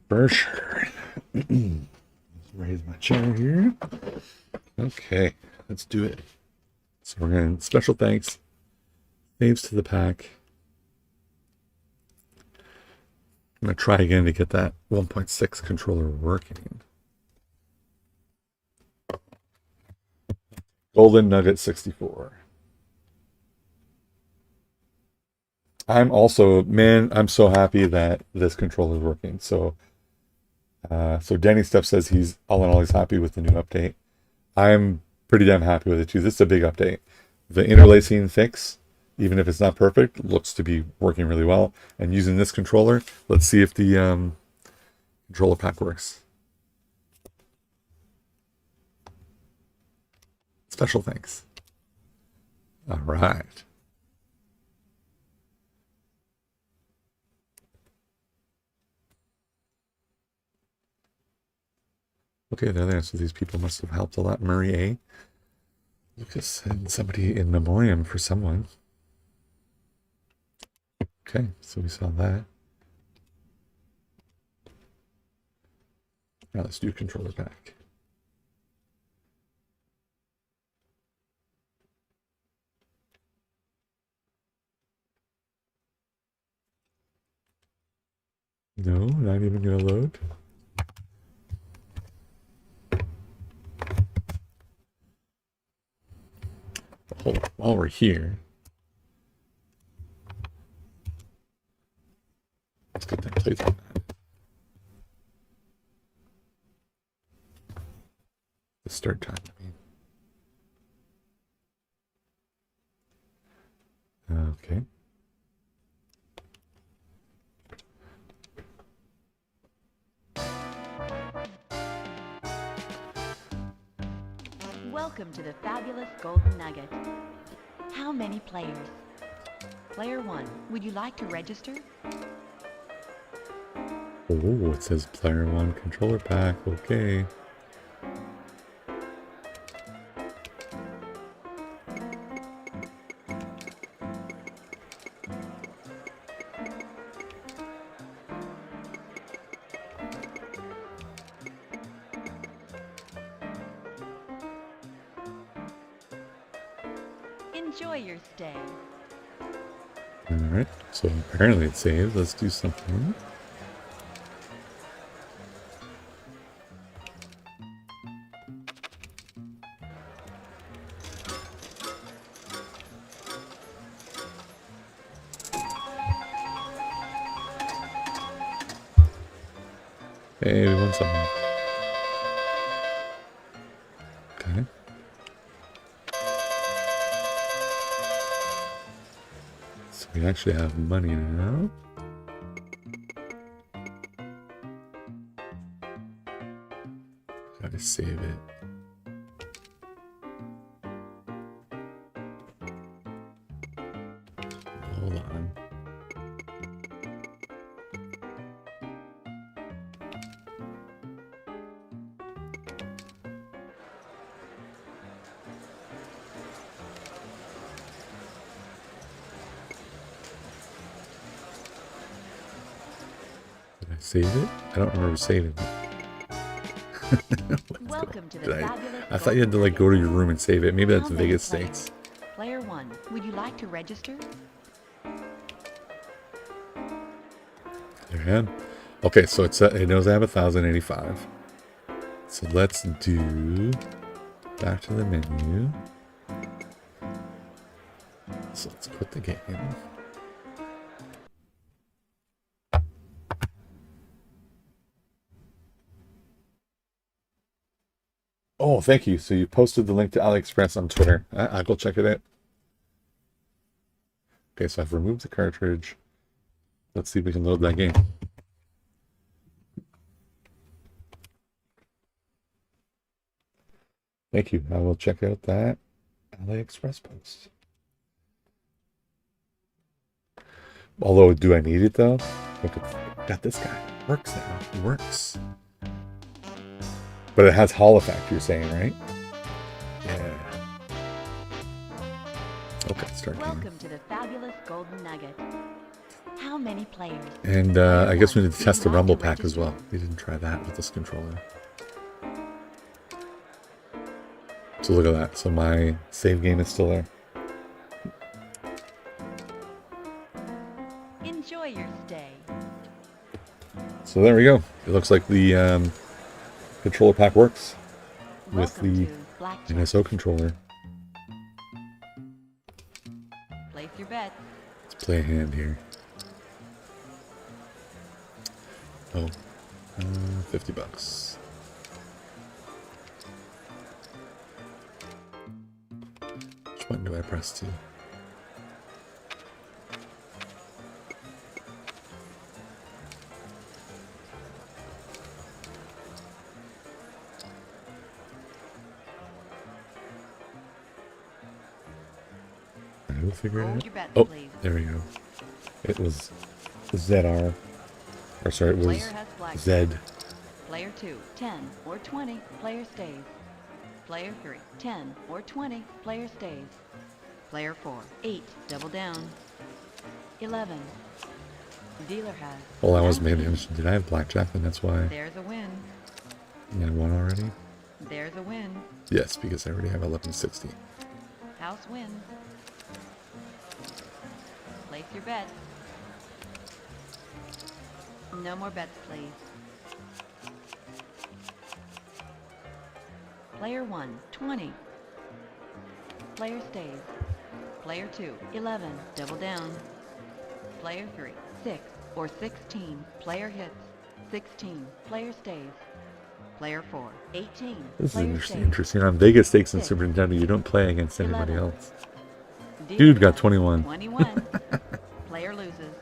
Speaker 1: For sure. Let's raise my chair here. Okay, let's do it. So we're going to special thanks. Saves to the pack. I'm going to try again to get that 1.6 controller working. Golden Nugget 64. I'm so happy that this controller is working. So Danny Stuff says he's all in all he's happy with the new update. I'm pretty damn happy with it too. This is a big update. The interlacing fix, even if it's not perfect, looks to be working really well. And using this controller, let's see if the controller pack works. Special thanks. All right. Okay, there. So these people must have helped a lot. Murray A. Lucas and somebody in memoriam for someone. Okay, so we saw that. Now let's do controller pack. No, not even gonna load. While we're here, let's get that Playtime. The start time, I mean. Okay.
Speaker 5: Welcome to the fabulous Golden Nugget. How many players? Player 1, would you like to register?
Speaker 1: Oh, it says player 1 controller pack. Okay.
Speaker 5: Enjoy your stay.
Speaker 1: Alright, so apparently it saved. Let's do something. Hey, we won something. Okay. So we actually have money now. Gotta save it. Hold on. Did I save it? I don't remember saving it.
Speaker 5: Welcome to the
Speaker 1: Did
Speaker 5: fabulous
Speaker 1: I thought you had to like go to your room and save it. Maybe that's
Speaker 5: How many
Speaker 1: Vegas
Speaker 5: players?
Speaker 1: States.
Speaker 5: Player 1, would you like to register?
Speaker 1: There I am. Okay, so it knows I have 1085. So let's do back to the menu. So let's quit the game. Oh, thank you. So you posted the link to AliExpress on Twitter. I'll go check it out. Okay, so I've removed the cartridge. Let's see if we can load that game. Thank you. I will check out that AliExpress post. Although, do I need it though? Look, got this guy. Works now. It works. But it has Hall effect, you're saying, right? Yeah. Okay, start game.
Speaker 5: Welcome to the fabulous Golden Nugget. How many players?
Speaker 1: And I guess we need to
Speaker 5: Would
Speaker 1: test
Speaker 5: you
Speaker 1: the
Speaker 5: like
Speaker 1: rumble
Speaker 5: to
Speaker 1: pack as
Speaker 5: register?
Speaker 1: well. We didn't try that with this controller. So look at that. So my save game is still there.
Speaker 5: Enjoy your stay.
Speaker 1: So there we go. It looks like the controller pack works with
Speaker 5: Welcome
Speaker 1: the
Speaker 5: to Blackjack.
Speaker 1: NSO controller.
Speaker 5: Place your bets.
Speaker 1: Let's play a hand here. Oh, 50 bucks. Which button do I press to? I will figure it
Speaker 5: Hold
Speaker 1: out.
Speaker 5: your bets,
Speaker 1: Oh,
Speaker 5: please.
Speaker 1: there we go. It was ZR. Or sorry, it was
Speaker 5: Player has blackjack.
Speaker 1: Z.
Speaker 5: Player 2, 10 or 20, player stays. Player 3, 10 or 20, player stays. Player 4, 8, double down. 11. Dealer has.
Speaker 1: Well, I wasn't paying
Speaker 5: 19.
Speaker 1: attention. Did I have blackjack? And that's why
Speaker 5: There's a win.
Speaker 1: I won already?
Speaker 5: There's a win.
Speaker 1: Yes, because I already have 1160.
Speaker 5: House wins. Place your bets. No more bets, please. Player 1, 20. Player stays. Player 2, 11, double down. Player 3, 6 or 16. Player hits. 16. Player stays. Player 4, 18.
Speaker 1: This is
Speaker 5: Player stays.
Speaker 1: interesting. On Vegas Stakes and
Speaker 5: Six.
Speaker 1: Super Nintendo, you don't play against anybody
Speaker 5: 11.
Speaker 1: else.
Speaker 5: Dealer
Speaker 1: Dude got
Speaker 5: has
Speaker 1: 21.
Speaker 5: 21. Player loses.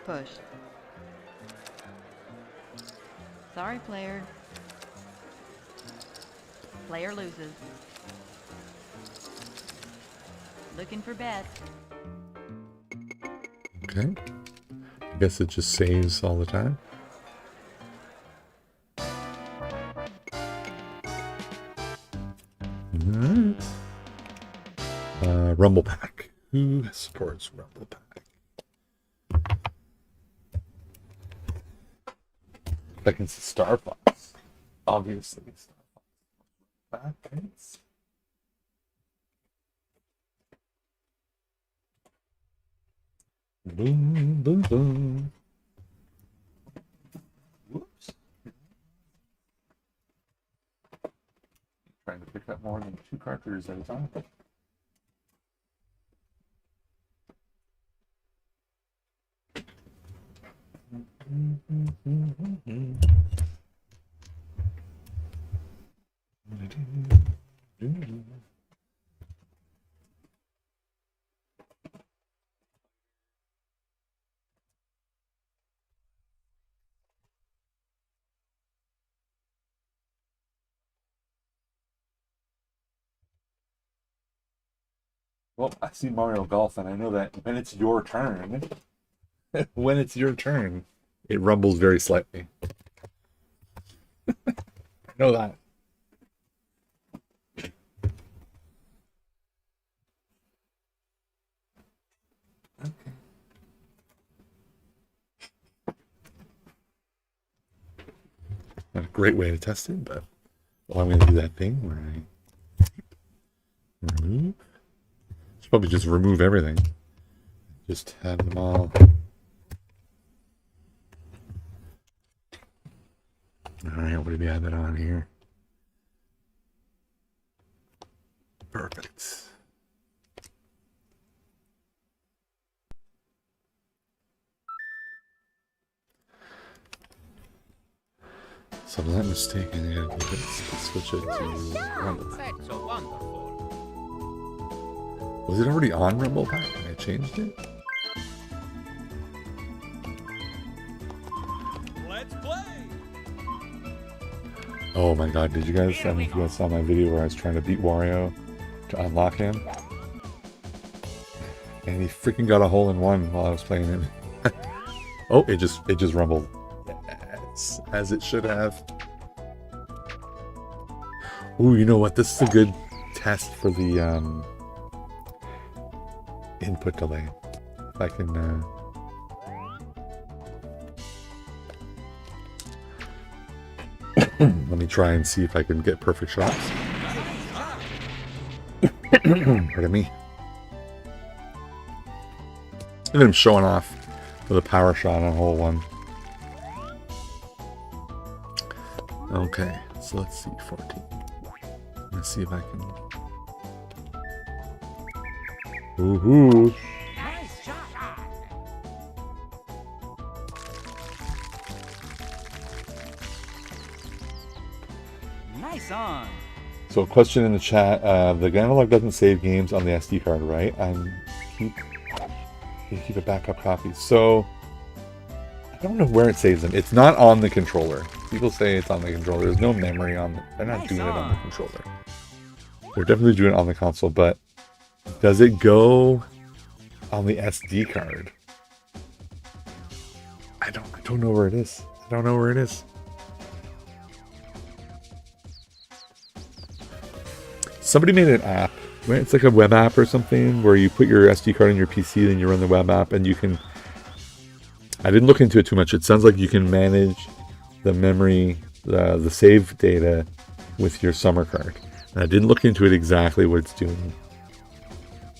Speaker 5: Push. Sorry, player. Player loses. Looking for bets.
Speaker 1: Okay. I guess it just saves all the time. Alright. Rumble Pack. Who supports Rumble Pack? Second Star Fox. Obviously. Star Fox. Back, thanks. Boom, boom, boom. Whoops. Trying to pick up more than 2 cartridges at a time. Well, I see Mario Golf, and I know that when it's your turn, when it's your turn, it rumbles very slightly. I know that. Not a great way to test it, but I'm going to do that thing where I remove. Should probably just remove everything. Just have them all. Alright, what do we have it on here? Perfect. So if I'm not mistaken, I gotta do this. Switch it to Rumble Pack.
Speaker 2: That's so wonderful.
Speaker 1: Was it already on Rumble Pack when I changed it?
Speaker 2: Let's play.
Speaker 1: Oh my god, did you guys, I don't know if you guys saw my video where I was trying to beat Wario to unlock him? And he freaking got a hole in one while I was playing him. Oh, it just rumbled. Yes, as it should have. Ooh, you know what? This is a good test for the input delay. If I can let me try and see if I can get perfect shots. Pardon me. And I'm showing off with a power shot on hole one. Okay, so let's see, 14. Let's see if I can. Woohoo!
Speaker 2: Nice shot. Nice on.
Speaker 1: So, a question in the chat: the Analogue doesn't save games on the SD card, right? You keep a backup copy. So, I don't know where it saves them. It's not on the controller. People say it's on the controller. There's no memory on the. They're not doing it on the controller. They're definitely doing it on the console, but does it go on the SD card? I don't know where it is. I don't know where it is. Somebody made an app, right? It's like a web app or something where you put your SD card in your PC, then you run the web app, and you can. I didn't look into it too much. It sounds like you can manage the memory, the save data with your summer card. And I didn't look into it exactly what it's doing,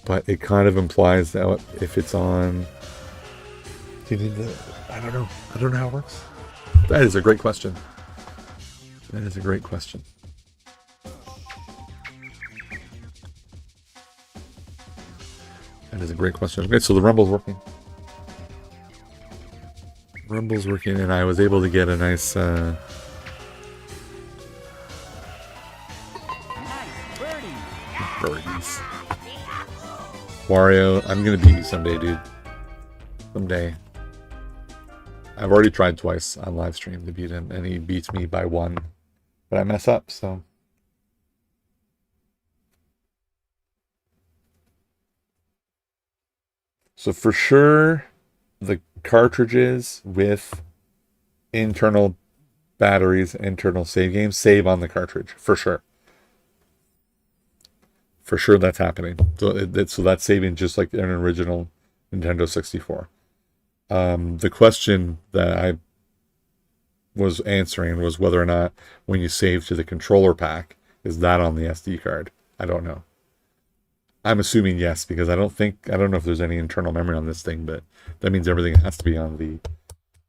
Speaker 1: but it kind of implies that if it's on, do you need the? I don't know. I don't know how it works. That is a great question. That is a great question. That is a great question. Okay, so the Rumble's working. Rumble's working, and I was able to get a nice.
Speaker 2: Nice birdie.
Speaker 1: Birdies. Wario, I'm gonna beat you someday, dude. Someday. I've already tried twice on live stream to beat him, and he beats me by 1. But I mess up, so. So for sure, the cartridges with internal batteries, internal save games, save on the cartridge, for sure. For sure that's happening. So that's saving just like an original Nintendo 64. The question that I was answering was whether or not when you save to the controller pack, is that on the SD card? I don't know. I'm assuming yes, because I don't know if there's any internal memory on this thing, but that means everything has to be on the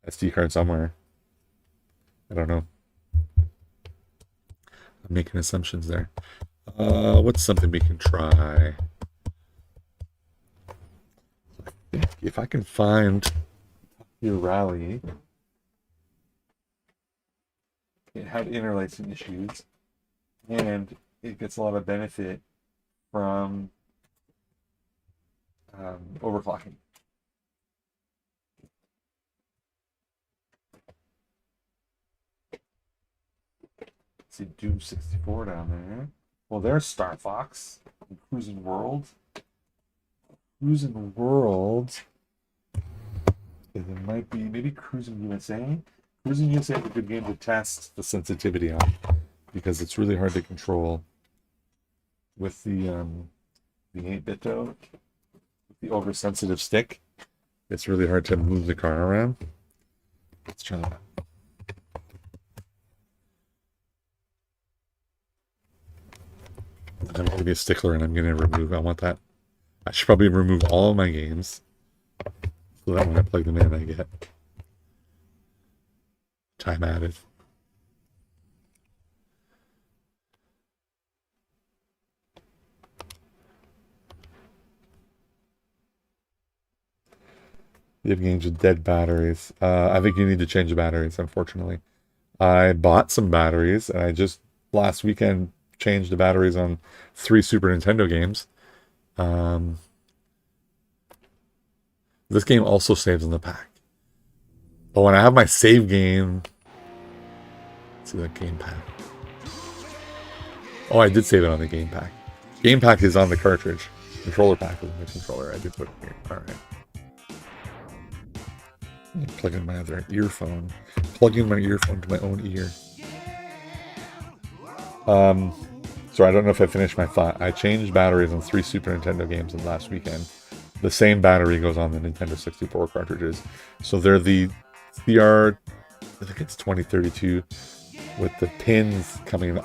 Speaker 1: SD card somewhere. I don't know. I'm making assumptions there. What's something we can try? I think if I can find your rally, it had interlacing issues, and it gets a lot of benefit from overclocking. Let's see, Doom 64 down there. Well, there's Star Fox and Cruis'n World. Cruis'n World. It might be maybe Cruis'n USA. Cruis'n USA is a good game to test the sensitivity on, because it's really hard to control with the 8-bit though. The oversensitive stick. It's really hard to move the car around. Let's try that. I'm going to be a stickler and I'm going to remove, I want that. I should probably remove all of my games so that when I plug them in, I get time added. You have games with dead batteries. I think you need to change the batteries, unfortunately. I bought some batteries, and I just last weekend changed the batteries on 3 Super Nintendo games. This game also saves in the pack. But when I have my save game... Let's see that game pack. Oh, I did save it on the game pack. Game pack is on the cartridge. Controller pack is on the controller. I did put it here. Alright. Plug in my other earphone. Plug in my earphone to my own ear. So I don't know if I finished my thought. I changed batteries on 3 Super Nintendo games in last weekend. The same battery goes on the Nintendo 64 cartridges. So they're the CR, I think it's 2032, with the pins coming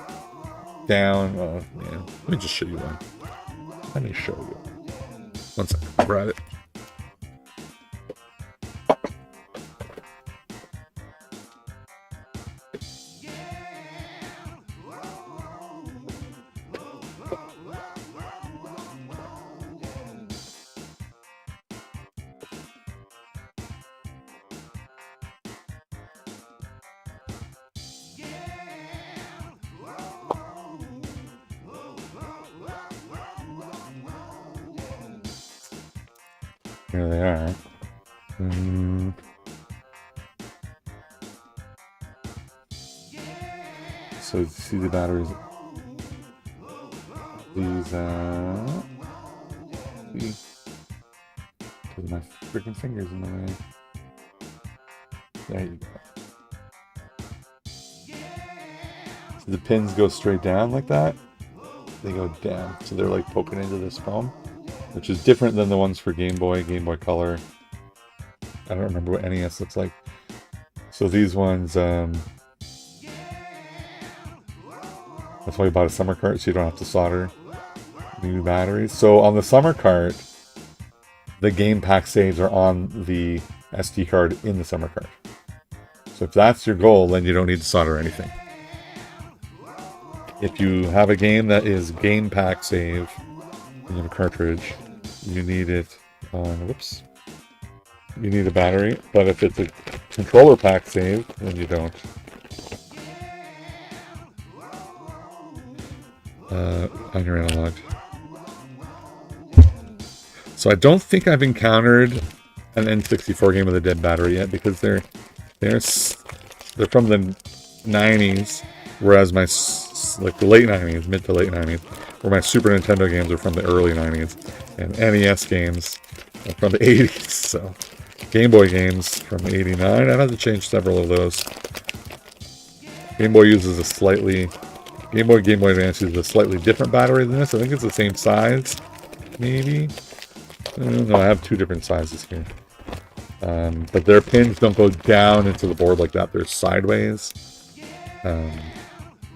Speaker 1: down. Oh, man. Let me just show you one. Let me show you. One second. I'll grab it. Here they are. So you see the batteries. These put my freaking fingers in the way. There you go. So the pins go straight down like that. They go down, so they're like poking into this foam, which is different than the ones for Game Boy Color. I don't remember what NES looks like. So these ones, that's why we bought a summer cart, so you don't have to solder new batteries. So on the summer cart, the game pack saves are on the SD card in the summer cart. So if that's your goal, then you don't need to solder anything. If you have a game that is game pack save in a cartridge, you need it on, whoops, you need a battery. But if it's a controller pack save, then you don't. On your Analogue. So I don't think I've encountered an N64 game with a dead battery yet, because they're from the 90s, whereas my like the late 90s, mid to late 90s, where my Super Nintendo games are from the early 90s, and NES games are from the 80s. So Game Boy games from 89. I've had to change several of those. Game Boy uses a slightly Game Boy Advance uses a slightly different battery than this. I think it's the same size, maybe. No, I have 2 different sizes here. But their pins don't go down into the board like that. They're sideways,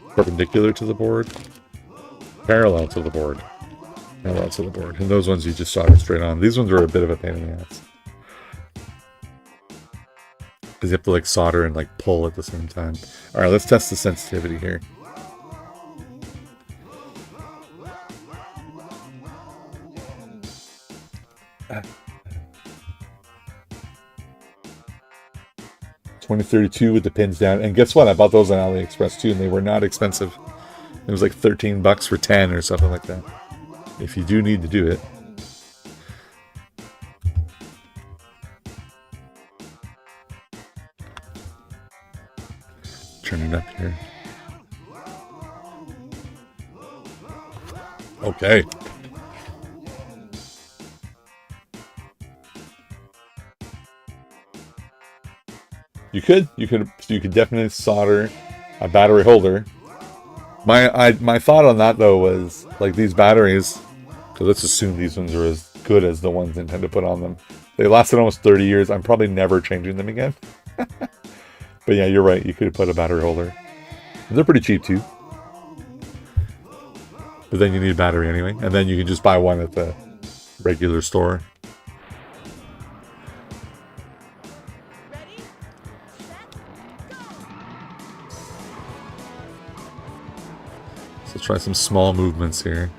Speaker 1: perpendicular to the board, parallel to the board. And those ones you just solder straight on. These ones are a bit of a pain in the ass, because you have to like solder and like pull at the same time. All right, let's test the sensitivity here. $20.32 with the pins down, and guess what? I bought those on AliExpress too, and they were not expensive. It was like $13 for 10 or something like that. If you do need to do it. Turn it up here. Okay. You could definitely solder a battery holder. My thought on that though was like these batteries, because let's assume these ones are as good as the ones Nintendo put on them. They lasted almost 30 years. I'm probably never changing them again. But yeah, you're right. You could put a battery holder. And they're pretty cheap too. But then you need a battery anyway. And then you can just buy one at the regular store. So try some small movements here.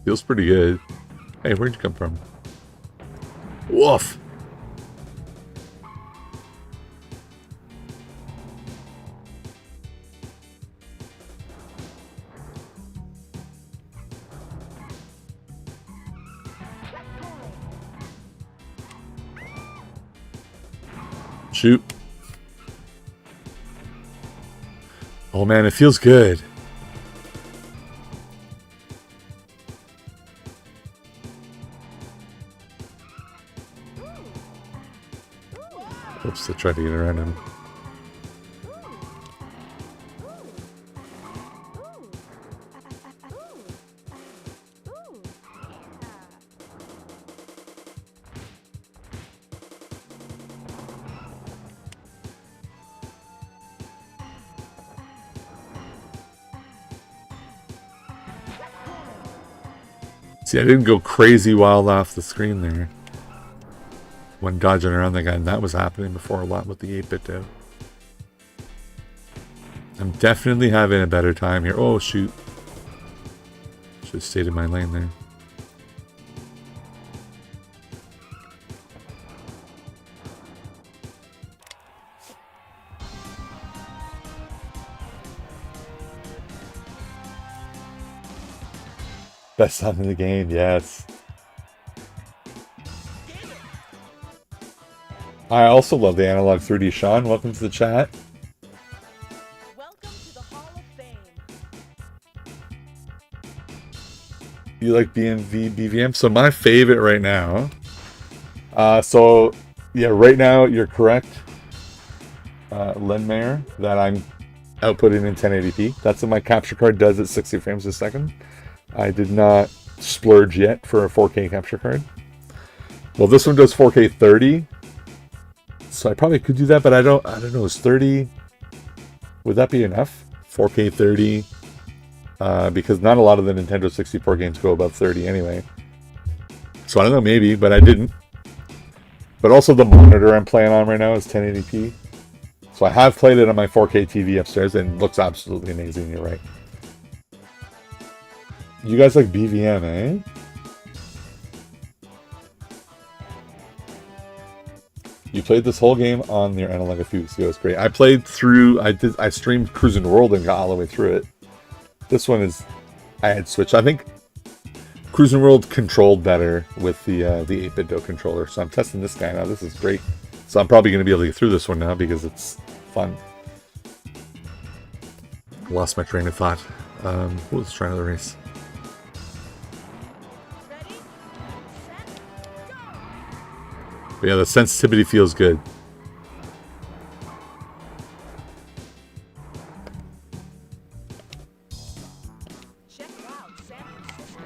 Speaker 1: Feels pretty good. Hey, where'd you come from? Woof! Shoot. Oh man, it feels good. Oops, I tried to get around him. See, I didn't go crazy wild off the screen there when dodging around that guy, and that was happening before a lot with the 8-bit though. I'm definitely having a better time here. Oh shoot. Should have stayed in my lane there. Best song in the game, yes. I also love the Analogue 3D. Sean, welcome to the chat.
Speaker 6: Welcome to the Hall of Fame.
Speaker 1: You like BVM? So my favorite right now. So yeah, right now you're correct, Lenmayer, that I'm outputting in 1080p. That's what my capture card does at 60 frames a second. I did not splurge yet for a 4K capture card. Well, this one does 4K 30. So I probably could do that, but I don't know. Is 30, would that be enough? 4K 30, because not a lot of the Nintendo 64 games go above 30 anyway. So I don't know, maybe, but I didn't. But also the monitor I'm playing on right now is 1080p. So I have played it on my 4K TV upstairs and it looks absolutely amazing, you're right. You guys like BVM, eh? You played this whole game on your Analogue a few weeks ago. It's great. I played through. I streamed Cruis'n World and got all the way through it. This one is. I had switched. I think Cruis'n World controlled better with the 8-bit controller. So I'm testing this guy now. This is great. So I'm probably going to be able to get through this one now because it's fun. Lost my train of thought. Let's try another race. But yeah, the sensitivity feels good.
Speaker 6: Check out San Francisco.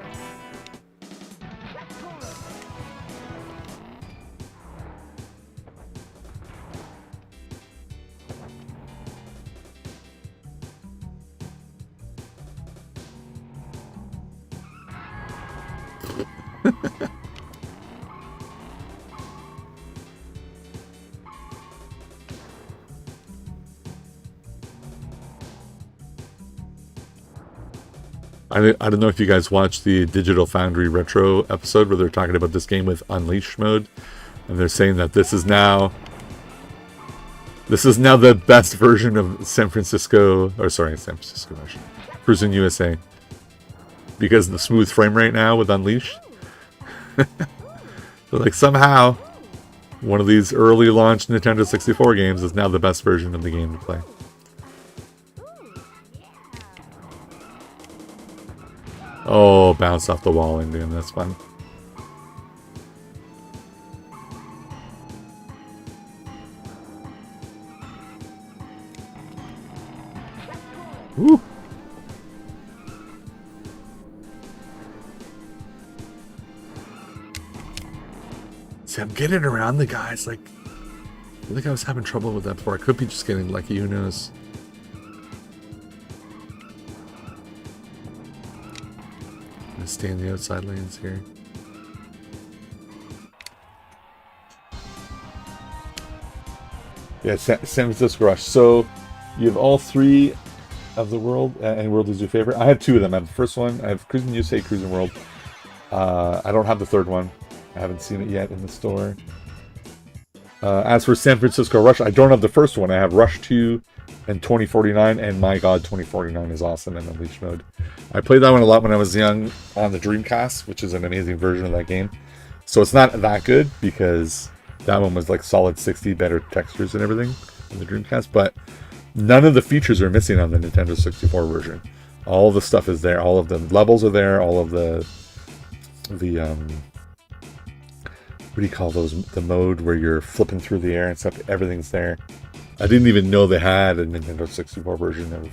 Speaker 1: I don't know if you guys watched the Digital Foundry Retro episode where they're talking about this game with Unleashed mode, and they're saying that this is now the best version of San Francisco version, Cruis'n USA, because of the smooth frame rate now with Unleashed. So like somehow one of these early launch Nintendo 64 games is now the best version of the game to play. Oh, bounce off the wall, Indian. That's fun. See, I'm getting around the guys. Like, I think I was having trouble with that before. I could be just getting lucky. Who knows? I'm gonna stay in the outside lanes here. Yeah, San Francisco Rush. So you have all three of the world, and world is your favorite. I have two of them. I have the first one. I have Cruis'n USA, Cruis'n World. I don't have the third one. I haven't seen it yet in the store. As for San Francisco Rush, I don't have the first one. I have Rush 2 and 2049, and my god, 2049 is awesome in Unleashed mode. I played that one a lot when I was young on the Dreamcast, which is an amazing version of that game. So it's not that good, because that one was like solid 60, better textures and everything in the Dreamcast, but none of the features are missing on the Nintendo 64 version. All the stuff is there. All of the levels are there. All of the what do you call those? The mode where you're flipping through the air and stuff. Everything's there. I didn't even know they had a Nintendo 64 version of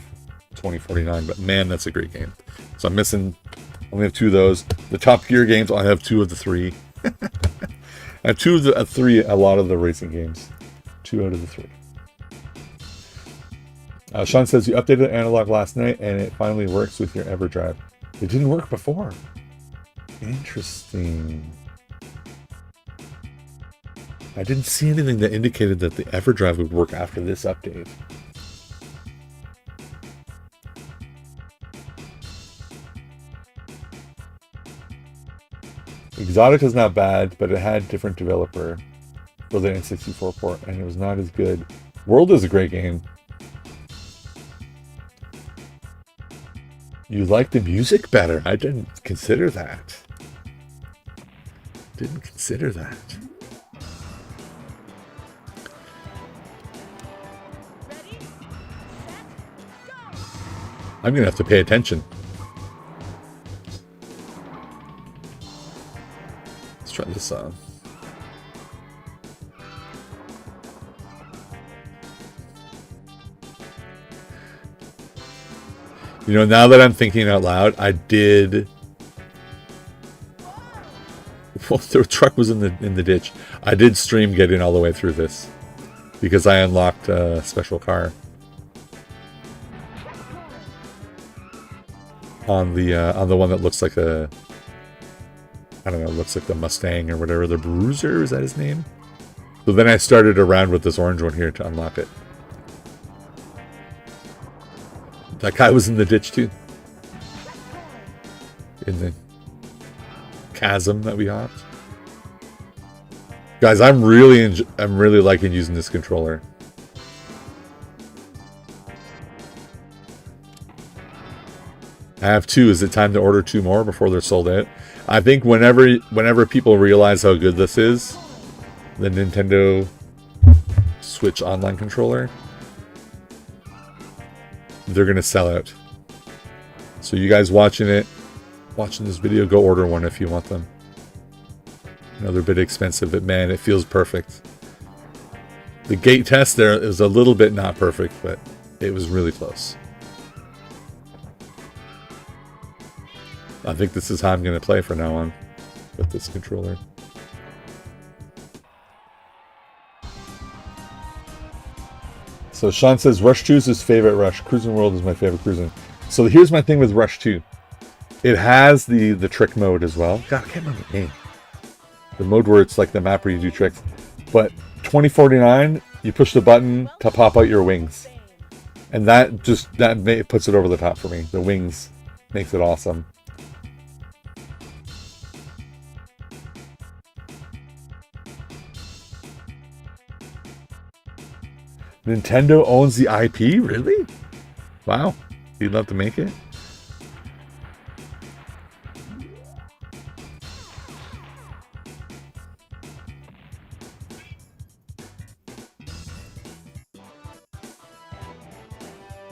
Speaker 1: 2049, but man, that's a great game. So I'm missing, only have two of those. The Top Gear games, I have two of the three. I have two of the three, a lot of the racing games. 2 out of the 3. Sean says, you updated Analogue last night and it finally works with your EverDrive. It didn't work before. Interesting. I didn't see anything that indicated that the EverDrive would work after this update. Exotic is not bad, but it had different developer for the N64 port, and it was not as good. World is a great game. You like the music better? I didn't consider that. Didn't consider that.
Speaker 6: Ready, set, go!
Speaker 1: I'm gonna have to pay attention. Let's try this on. You know, now that I'm thinking out loud, I did. Well, the truck was in the ditch. I did stream getting all the way through this because I unlocked a special car on the one that looks like a, I don't know, looks like the Mustang or whatever, the Bruiser, is that his name? So then I started around with this orange one here to unlock it. That guy was in the ditch too. In the chasm that we hopped. Guys, I'm really liking using this controller. I have 2. Is it time to order 2 more before they're sold out? I think whenever people realize how good this is, the Nintendo Switch online controller, they're gonna sell out. So you guys watching this video, go order one if you want them. Another bit expensive, but man, it feels perfect. The gate test there is a little bit not perfect, but it was really close. I think this is how I'm gonna play from now on with this controller. So Sean says Rush 2 is his favorite Rush. Cruis'n World is my favorite Cruis'n. So here's my thing with Rush 2. It has the trick mode as well. God, I can't remember the name. The mode where it's like the map where you do tricks. But 2049, you push the button to pop out your wings. And that puts it over the top for me. The wings makes it awesome. Nintendo owns the IP? Really? Wow. You'd love to make it?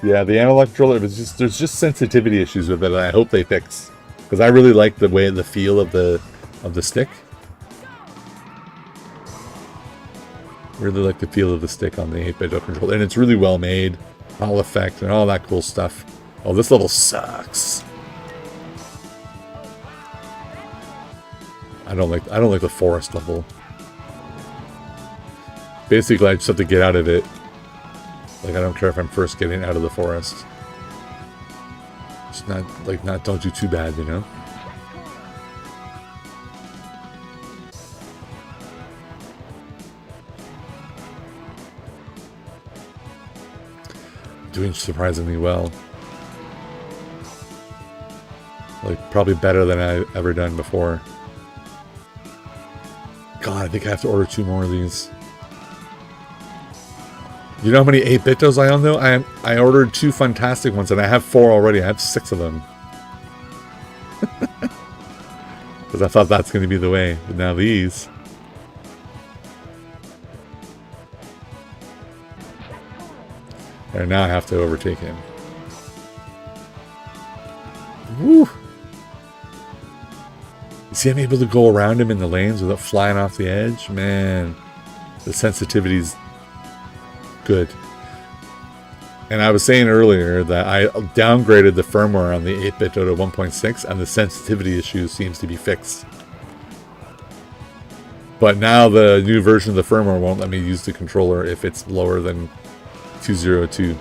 Speaker 1: Yeah, the analog controller, there's just sensitivity issues with it, and I hope they fix. Because I really like the feel of the stick. Really like the feel of the stick on the 8-bit controller, and it's really well made, all effect and all that cool stuff. Oh, this level sucks. I don't like the forest level. Basically, I just have to get out of it. Like, I don't care if I'm first getting out of the forest. It's not, like, don't do too bad, you know? Doing surprisingly well. Like, probably better than I've ever done before. God, I think I have to order 2 more of these. You know how many 8-bitos I own, though? I ordered 2 fantastic ones, and I have 4 already. I have 6 of them. Because I thought that's going to be the way. But now these... And now I have to overtake him. Woo! You see I'm able to go around him in the lanes without flying off the edge? Man, the sensitivity's good. And I was saying earlier that I downgraded the firmware on the 8-bit to 1.6 and the sensitivity issue seems to be fixed. But now the new version of the firmware won't let me use the controller if it's lower than 202.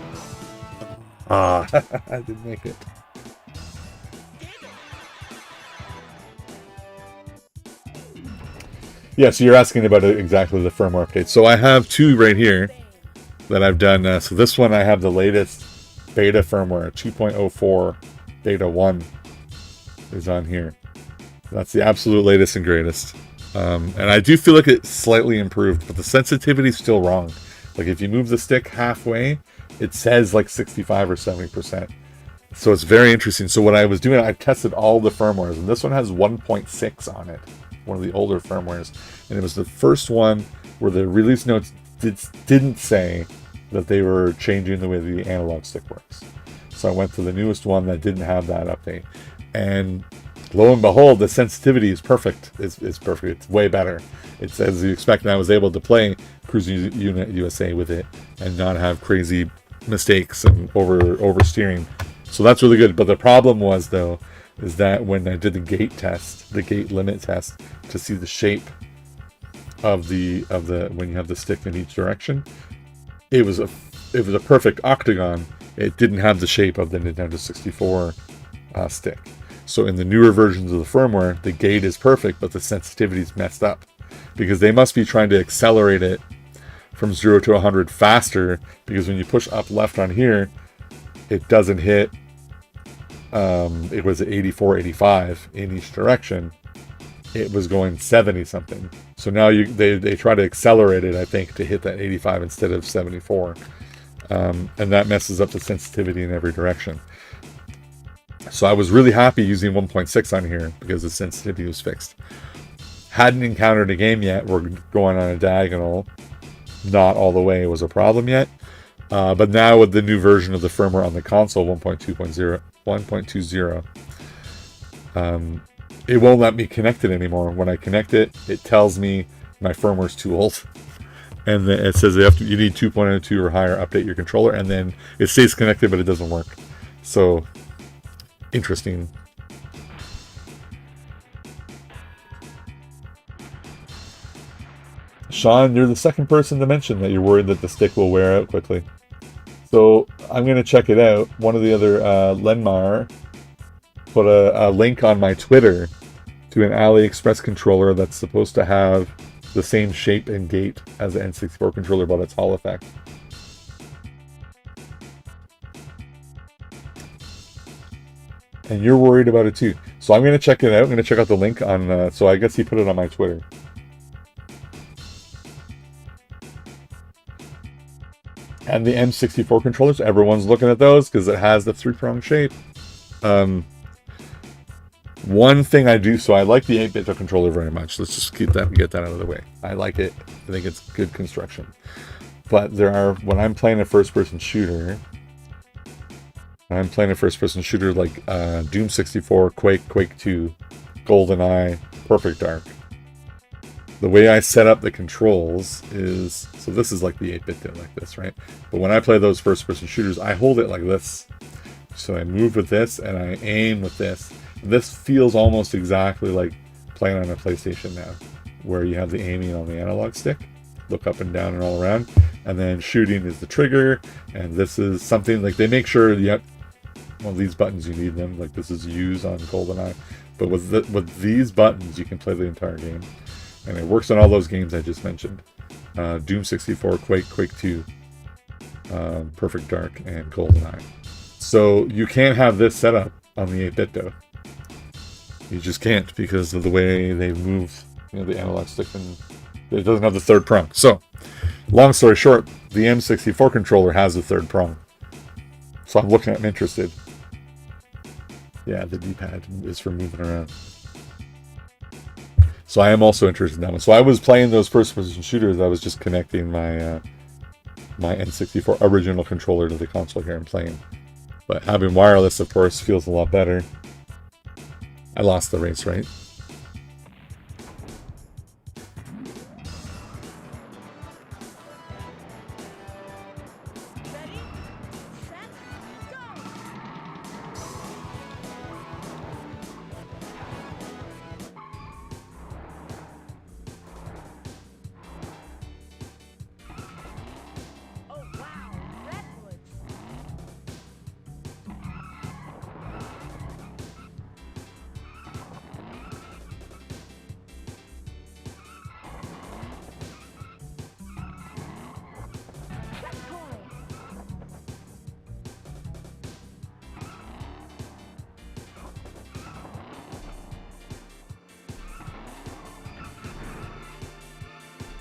Speaker 1: Ah, I didn't make it. Yeah, so you're asking about exactly the firmware update. So I have 2 right here that I've done. So this one I have the latest beta firmware, 2.04 beta 1 is on here. That's the absolute latest and greatest. And I do feel like it's slightly improved, but the sensitivity is still wrong. Like if you move the stick halfway, it says like 65 or 70%. So it's very interesting. So what I was doing, I tested all the firmwares, and this one has 1.6 on it, one of the older firmwares. And it was the first one where the release notes didn't say that they were changing the way the analog stick works. So I went to the newest one that didn't have that update. And lo and behold, the sensitivity is perfect. It's perfect. It's way better. It's as you expect, and I was able to play Cruis'n Unit USA with it and not have crazy mistakes and oversteering. So that's really good. But the problem was, though, is that when I did the gate test, the gate limit test, to see the shape of the when you have the stick in each direction, it was a perfect octagon. It didn't have the shape of the Nintendo 64 stick. So in the newer versions of the firmware, the gate is perfect, but the sensitivity is messed up because they must be trying to accelerate it from 0 to 100 faster, because when you push up left on here, it doesn't hit. It was at 84, 85 in each direction. It was going 70 something. So now they try to accelerate it, I think, to hit that 85 instead of 74. And that messes up the sensitivity in every direction. So I was really happy using 1.6 on here because the sensitivity was fixed. Hadn't encountered a game yet. We're going on a diagonal. Not all the way was a problem yet. But now with the new version of the firmware on the console, 1.2.0, it won't let me connect it anymore. When I connect it, it tells me my firmware's too old. And then it says you need 2.02 or higher, update your controller. And then it stays connected, but it doesn't work. So, interesting. Sean, you're the second person to mention that you're worried that the stick will wear out quickly. So I'm going to check it out. One of the other, Lenmar, put a link on my Twitter to an AliExpress controller that's supposed to have the same shape and gait as the N64 controller, but it's Hall effect. And you're worried about it too. So I'm going to check it out. I'm going to check out the link on, so I guess he put it on my Twitter. And the N64 controllers, everyone's looking at those because it has the 3-prong shape. One thing I do, so I like the 8-bit controller very much. Let's just get that out of the way. I like it. I think it's good construction. But when I'm playing a first-person shooter, like Doom 64, Quake 2, GoldenEye, Perfect Dark, the way I set up the controls is, so this is like the 8-bit like this, right? But when I play those first-person shooters, I hold it like this. So I move with this and I aim with this. This feels almost exactly like playing on a PlayStation now, where you have the aiming on the analog stick. look up and down and all around. And then shooting is the trigger. And this is something like they make sure you have, well, these buttons you need them. Like this is use on GoldenEye. But with these buttons, you can play the entire game. And it works on all those games I just mentioned. Doom 64, Quake, Quake 2, Perfect Dark, and GoldenEye. So you can't have this set up on the 8-bit though. You just can't because of the way they move, you know, the analog stick, and it doesn't have the third prong. So, long story short, the M64 controller has the third prong. So I'm looking at it, I'm interested. Yeah, the D-pad is for moving around. So I am also interested in that one. So I was playing those first-person shooters. I was just connecting my my N64 original controller to the console here and playing. But having wireless, of course, feels a lot better. I lost the race, right?
Speaker 6: Ready, set, go! Oh wow, redwoods!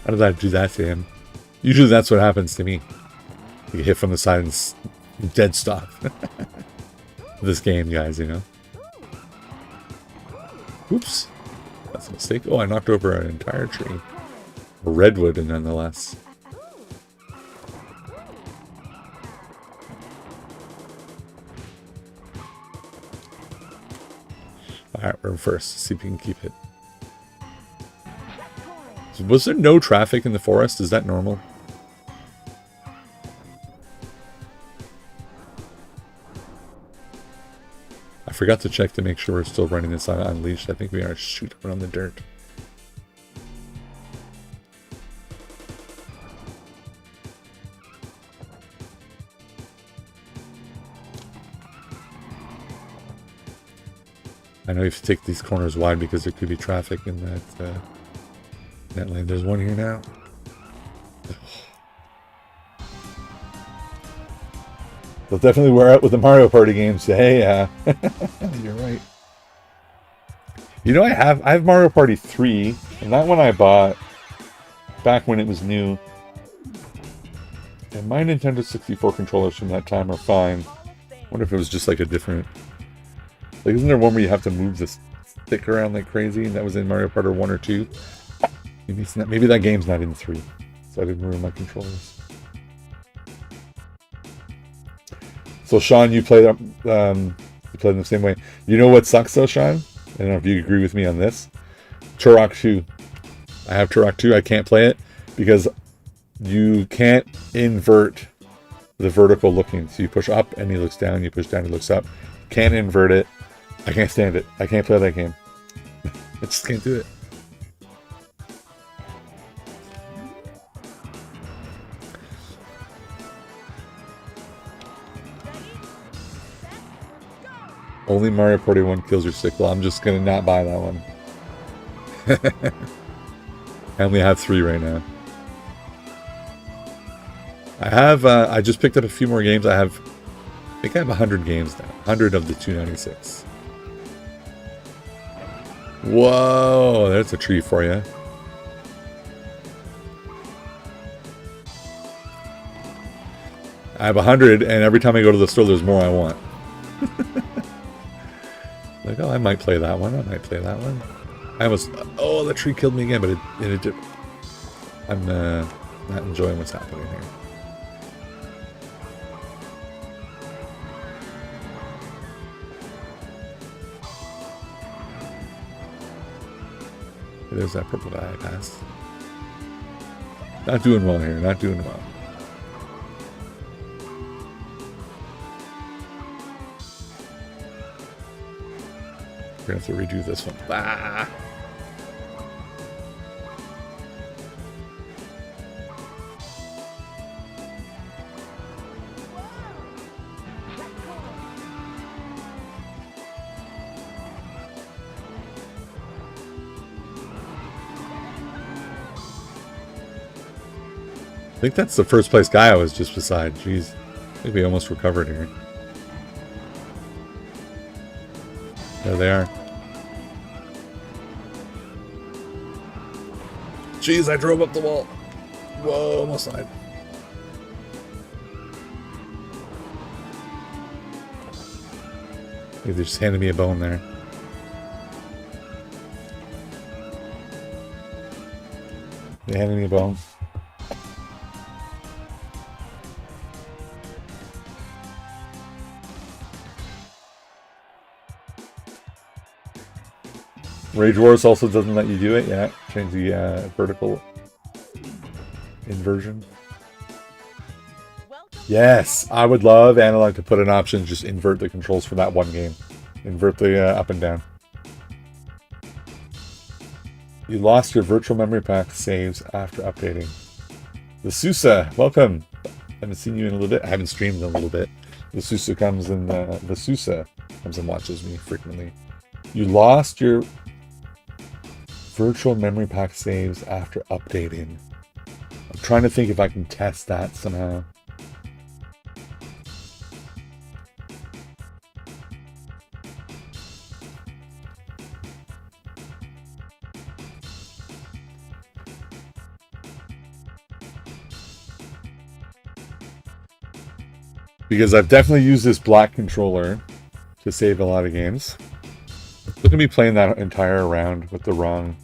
Speaker 1: How did I do that to him? Usually that's what happens to me. You get hit from the side and dead stop. This game, guys, you know. Oops. That's a mistake. Oh, I knocked over an entire tree. A redwood, nonetheless. Alright, we're first. See if we can keep it. Was there no traffic in the forest? Is that normal? I forgot to check to make sure we're still running this on Unleashed. I think we are. Shoot, we're on the dirt. I know you have to take these corners wide because there could be traffic in that lane. There's one here now. They'll definitely wear out with the Mario Party games. Hey, you're right. You know, I have Mario Party 3, and that one I bought back when it was new. And my Nintendo 64 controllers from that time are fine. I wonder if it was just like a different... Like, isn't there one where you have to move the stick around like crazy? And that was in Mario Party 1 or 2. Maybe it's not, maybe that game's not in 3. So I didn't ruin my controllers. So Sean, you play them the same way. You know what sucks though, Sean? I don't know if you agree with me on this. Turok 2. I have Turok 2. I can't play it because you can't invert the vertical looking. So you push up and he looks down. You push down, he looks up. Can't invert it. I can't stand it. I can't play that game. I just can't do it. Only Mario Party 1 kills your stick. Well, I'm just going to not buy that one. I only have 3 right now. I just picked up a few more games. I think I have 100 games now. 100 of the 296. Whoa, there's a tree for you. I have 100, and every time I go to the store, there's more I want. Like, oh, I might play that one. I might play that one. I almost... Oh, the tree killed me again, but it did. I'm not enjoying what's happening here. There's that purple guy I passed. Not doing well here. Not doing well. We're going to have to redo this one. Ah! think that's the first place guy I was just beside. Jeez. I think we almost recovered here. There they are. Jeez, I drove up the wall. Whoa, almost died. They just handed me a bone there. They handed me a bone. Rage Wars also doesn't let you do it yet. Change the vertical inversion. Yes, I would love Analogue to put an option, just invert the controls for that one game. Invert the up and down. You lost your virtual memory pack saves after updating. The Sousa, welcome. I haven't seen you in a little bit. I haven't streamed in a little bit. The Sousa comes and watches me frequently. You lost your virtual memory pack saves after updating. I'm trying to think if I can test that somehow. Because I've definitely used this black controller to save a lot of games. Look at me playing that entire round with the wrong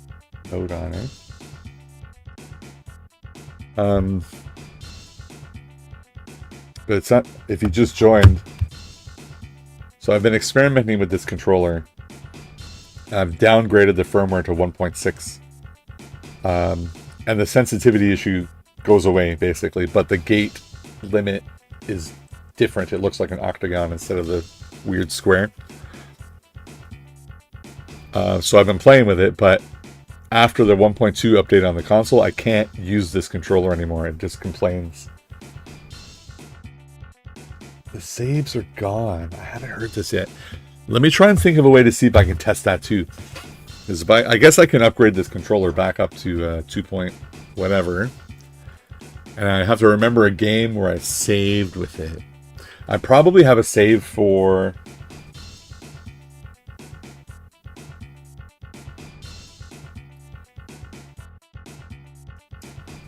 Speaker 1: mode on it. But it's not, if you just joined. So I've been experimenting with this controller. I've downgraded the firmware to 1.6. And the sensitivity issue goes away basically, but the gate limit is different. It looks like an octagon instead of the weird square. So I've been playing with it, but after the 1.2 update on the console, I can't use this controller anymore. It just complains. The saves are gone. I haven't heard this yet. Let me try and think of a way to see if I can test that too. I guess I can upgrade this controller back up to 2 point whatever. And I have to remember a game where I saved with it. I probably have a save for...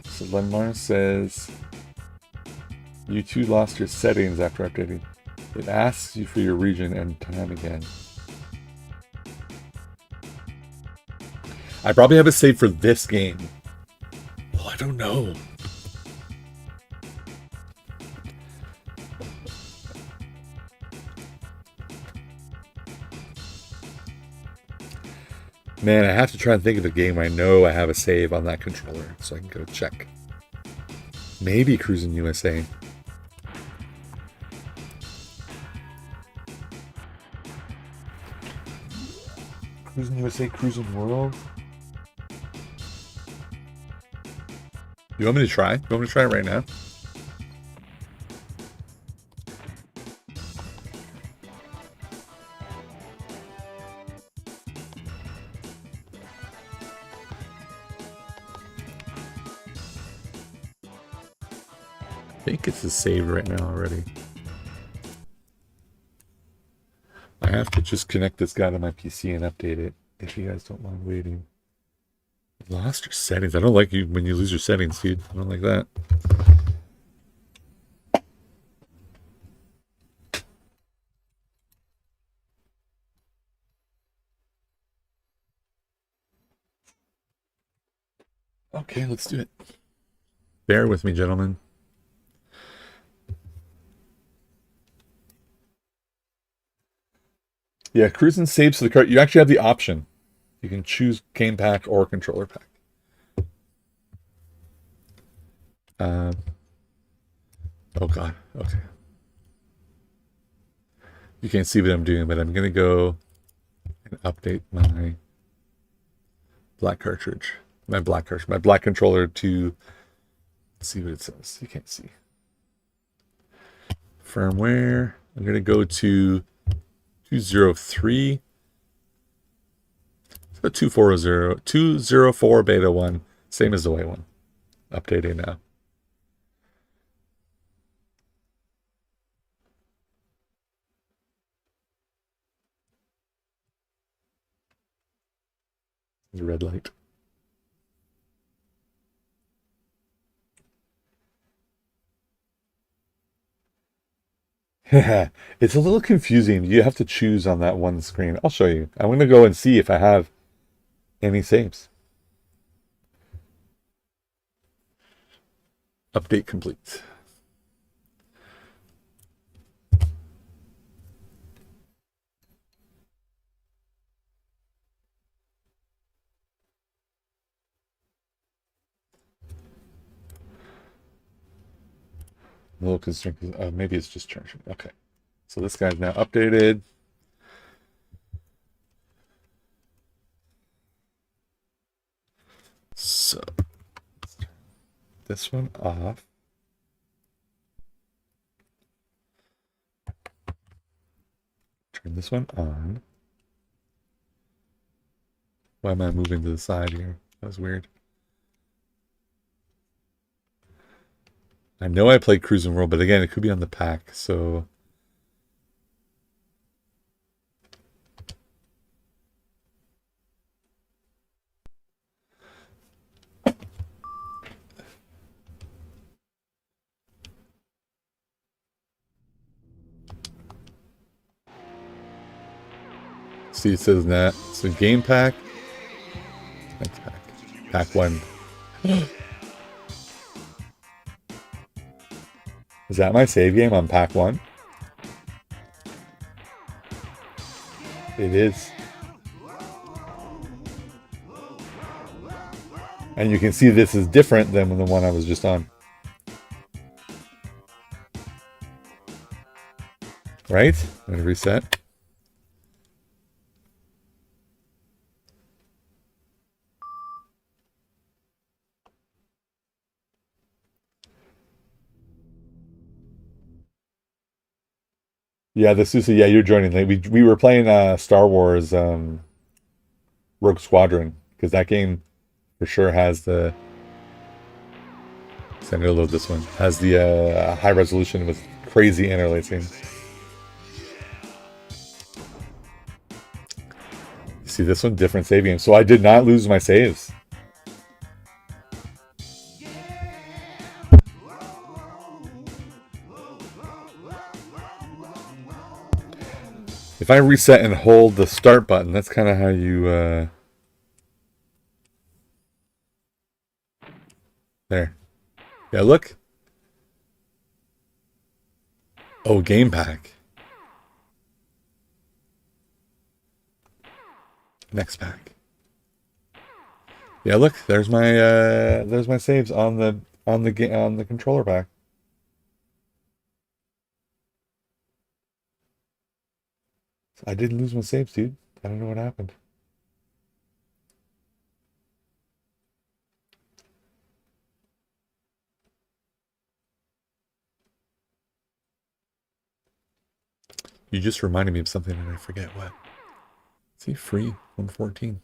Speaker 1: So Lenmar says, you too lost your settings after updating. It asks you for your region and time again. I probably have a save for this game. Oh, I don't know. Man, I have to try and think of a game I know I have a save on that controller so I can go check. Maybe Cruis'n USA. Cruis'n USA, Cruis'n World. You want me to try? You want me to try it right now? I think it's saved right now already. I have to just connect this guy to my PC and update it, if you guys don't mind waiting. You lost your settings. I don't like you when you lose your settings, dude. I don't like that. Okay, let's do it. Bear with me, gentlemen. Yeah, Cruis'n saves to the cart. You actually have the option. You can choose game pack or controller pack. Oh god, okay. You can't see what I'm doing, but I'm gonna go and update my black cartridge. My black controller to, let's see what it says. You can't see. Firmware. I'm gonna go to 203. So 240, 204 beta 1, same as the white one. Updating now. There's a red light. It's a little confusing. You have to choose on that one screen. I'll show you. I'm going to go and see if I have any saves. Update complete. A little concerned. Maybe it's just charging. Okay. So this guy's now updated. So let's turn this one off. Turn this one on. Why am I moving to the side here? That was weird. I know I played Cruis'n World, but again, it could be on the pack, so... See, it says that. So game pack. Next pack. Pack 1. Is that my save game on pack 1? It is. And you can see this is different than the one I was just on. Right? I'm going to reset. Yeah, the Susa, yeah, you're joining late. We were playing Star Wars Rogue Squadron, because that game for sure has the... So I'm going to load this one. Has the high resolution with crazy interlacing. See this one? Different save game. So I did not lose my saves. If I reset and hold the start button, that's kind of how you... There. Yeah, look. Oh, game pack. Next pack. Yeah, look. There's my saves on the controller pack. I didn't lose my saves, dude. I don't know what happened. You just reminded me of something and I forget what. See, free 114.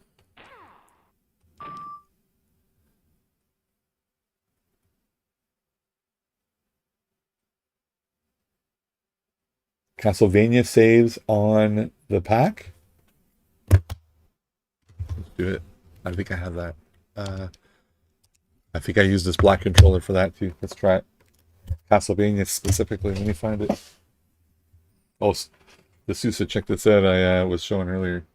Speaker 1: Castlevania saves on the pack. Let's do it. I think I have that. I think I used this black controller for that too. Let's try it. Castlevania specifically. Let me find it. Oh, the Susa, check this out. I was showing earlier.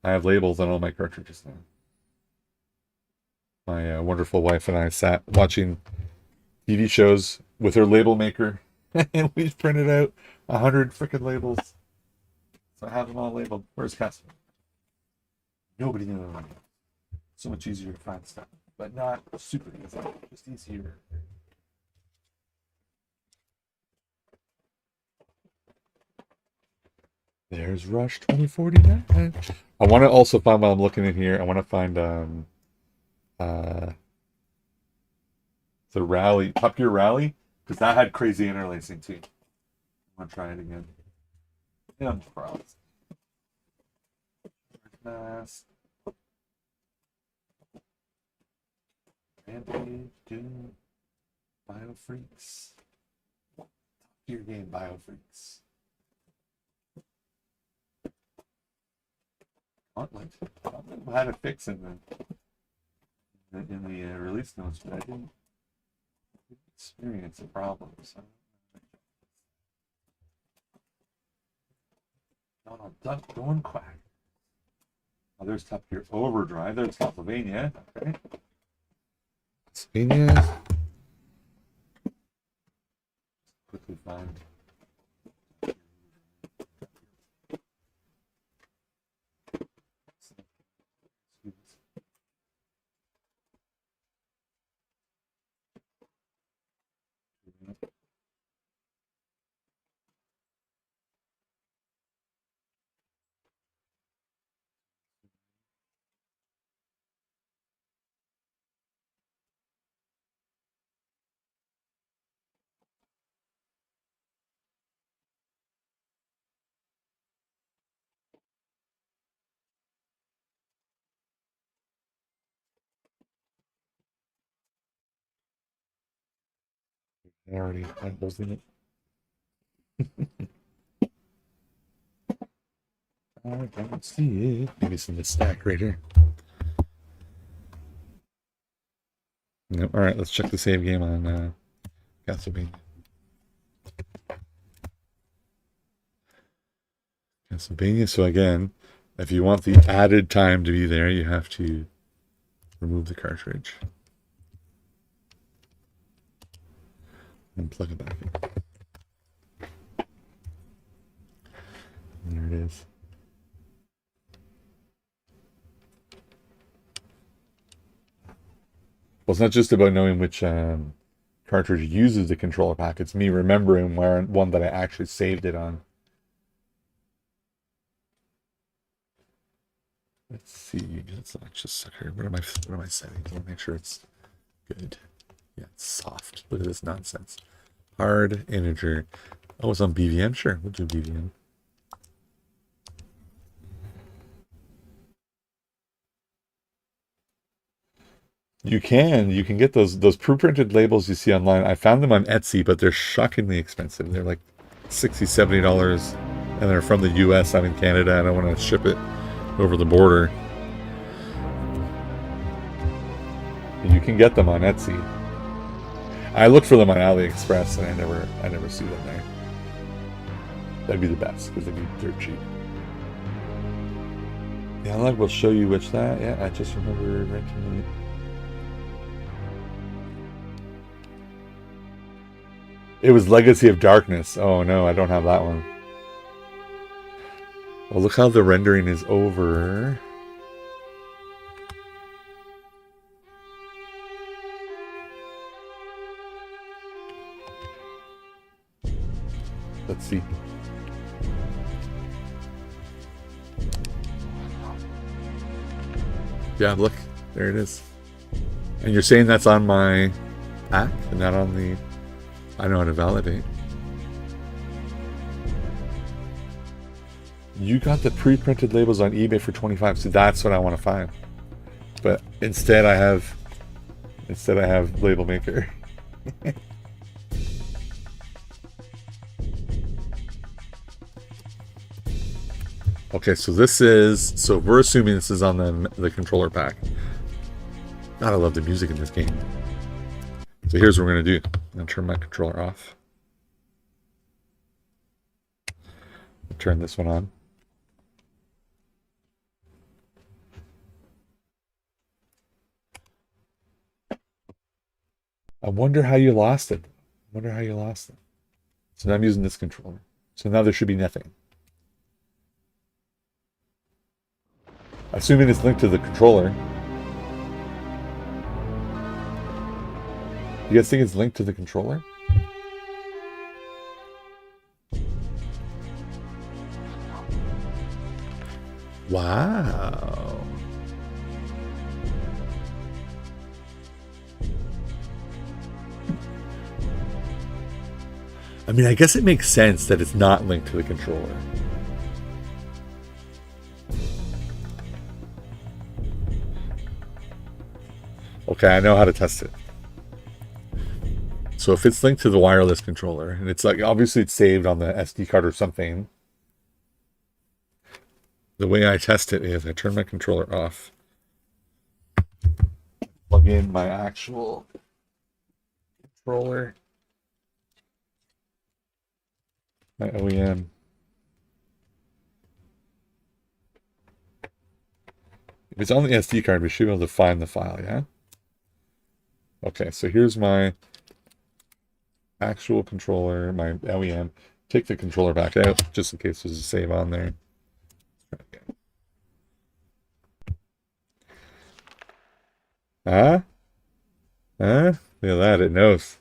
Speaker 1: I have labels on all my cartridges now. My wonderful wife and I sat watching TV shows with her label maker, and we printed out 100 freaking labels. So I have them all labeled. Where's Castle? Nobody knows. So much easier to find stuff, but not super easy. Just easier. There's Rush 2049. I want to also find, while I'm looking in here, I want to find the Rally, Top Gear Rally, because that had crazy interlacing too. I want to try it again. Yeah, I'm surprised. Mask. Rampage, Doom, Biofreaks. Top Gear game, Biofreaks. Gauntlet. I had a fix in the release notes, but I didn't experience a problem. So. No, don't quack. Oh, there's Top Gear Overdrive. There's Pennsylvania. Okay. Pennsylvania. Quickly find. I already had those in it. I don't see it. Maybe it's in the stack right here. No. All right, let's check the save game on Castlevania. Castlevania. So again, if you want the added time to be there, you have to remove the cartridge and plug it back in. And there it is. Well, it's not just about knowing which cartridge uses the controller pack. It's me remembering one that I actually saved it on. Let's see. Let's not just sucker. What am I setting? I want to make sure it's good. Yeah, it's soft. Look at this nonsense. Hard integer. Oh, it's on BVM. Sure, we'll do BVM. You can get those pre-printed labels you see online. I found them on Etsy, but they're shockingly expensive. They're like $60-$70, and they're from the US. I'm in Canada, and I want to ship it over the border. You can get them on Etsy. I looked for them on AliExpress, and I never see them there. That'd be the best because they're cheap. The Analogue will show you which that. Yeah, I just remember renting it. It was Legacy of Darkness. Oh no, I don't have that one. Well, look how the rendering is over. Let's see. Yeah, look. There it is. And you're saying that's on my pack and not on the... I know how to validate. You got the pre-printed labels on eBay for $25, so that's what I want to find. But instead I have Label Maker. Okay, so we're assuming this is on the controller pack. God, I love the music in this game. So here's what we're going to do. I'm going to turn my controller off. Turn this one on. I wonder how you lost it. So now I'm using this controller. So now there should be nothing. Assuming it's linked to the controller. You guys think it's linked to the controller? Wow. I mean, I guess it makes sense that it's not linked to the controller. Okay, I know how to test it. So if it's linked to the wireless controller, and it's like, obviously it's saved on the SD card or something. the way I test it is I turn my controller off, plug in my actual controller, my OEM. If it's on the SD card, we should be able to find the file, yeah? Okay, so here's my actual controller, my OEM. Take the controller back out, just in case there's a save on there. Huh? Huh? Look at that, it knows.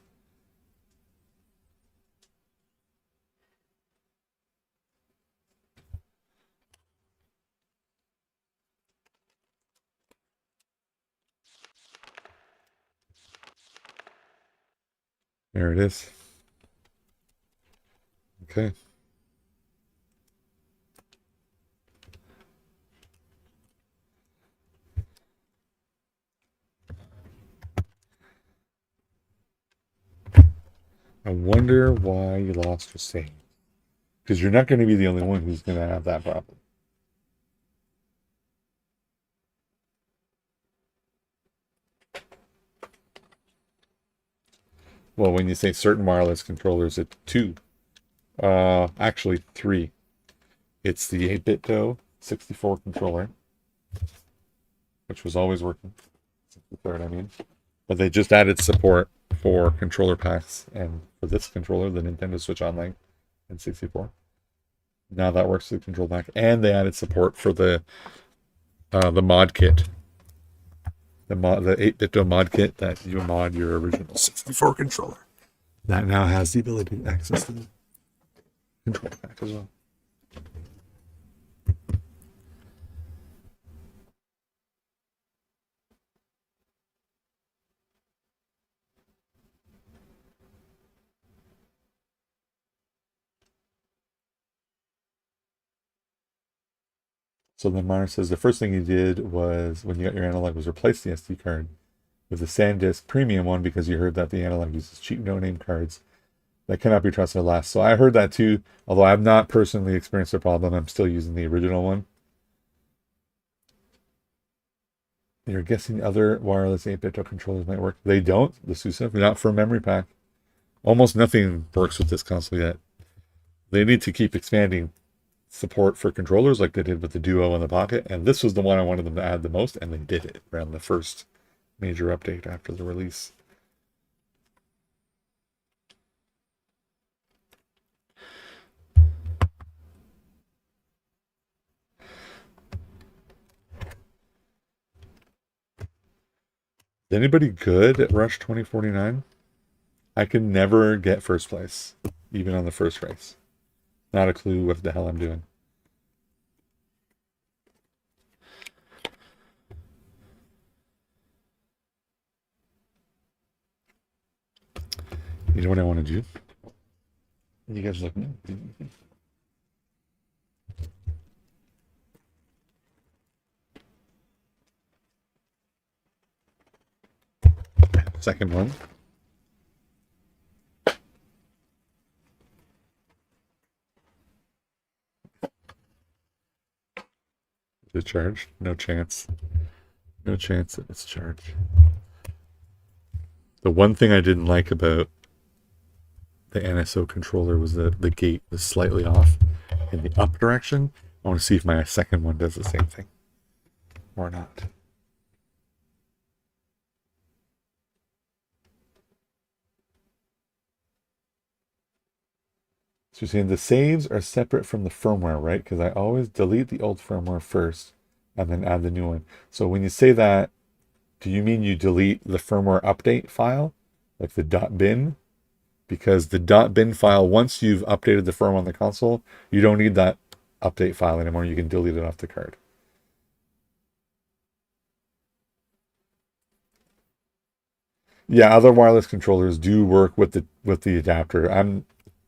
Speaker 1: There it is. Okay. I wonder why you lost your save. Because you're not going to be the only one who's going to have that problem. Well, when you say certain wireless controllers, it's two. Actually, three. It's the 8-bit 64 controller, which was always working. 63rd, I mean. But they just added support for controller packs, and for this controller, the Nintendo Switch Online and 64. Now that works with the control pack, and they added support for the mod kit. The 8-bit mod kit that you mod your original 64 controller. That now has the ability to access the control pack as well. So then Myra says the first thing you did was, when you got your Analogue, was replace the SD card with the SanDisk premium one because you heard that the Analogue uses cheap no-name cards that cannot be trusted to last. So I heard that too, although I've not personally experienced a problem. I'm still using the original one. You're guessing other wireless 8-bit controllers might work. They don't. The SUSE, not for a memory pack. Almost nothing works with this console yet. They need to keep expanding support for controllers like they did with the Duo and the Pocket, and this was the one I wanted them to add the most, and they did it around the first major update after the release. Is anybody good at Rush 2049? I can never get first place, even on the first race. Not a clue what the hell I'm doing. You know what I want to do? You guys look. Second one. Is it charged? No chance. No chance that it's charged. The one thing I didn't like about the NSO controller was the gate was slightly off in the up direction. I want to see if my second one does the same thing or not. So you're saying the saves are separate from the firmware, right? Because I always delete the old firmware first and then add the new one. So when you say that, do you mean you delete the firmware update file, like the .bin? Because the .bin file, once you've updated the firmware on the console, you don't need that update file anymore. You can delete it off the card. Yeah, other wireless controllers do work with the adapter.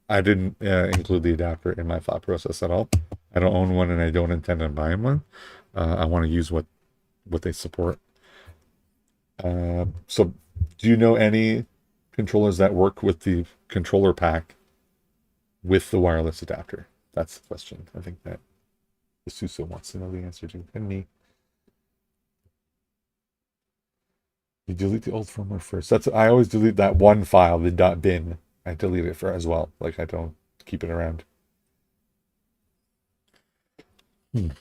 Speaker 1: I didn't include the adapter in my thought process at all. I don't own one, and I don't intend on buying one. I want to use what they support. So, do you know any controllers that work with the controller pack with the wireless adapter? That's the question. I think that The Suso wants to know the answer to, and me. You delete the old firmware first. I always delete that one file, the .bin. I delete it for as well. Like I don't keep it around. What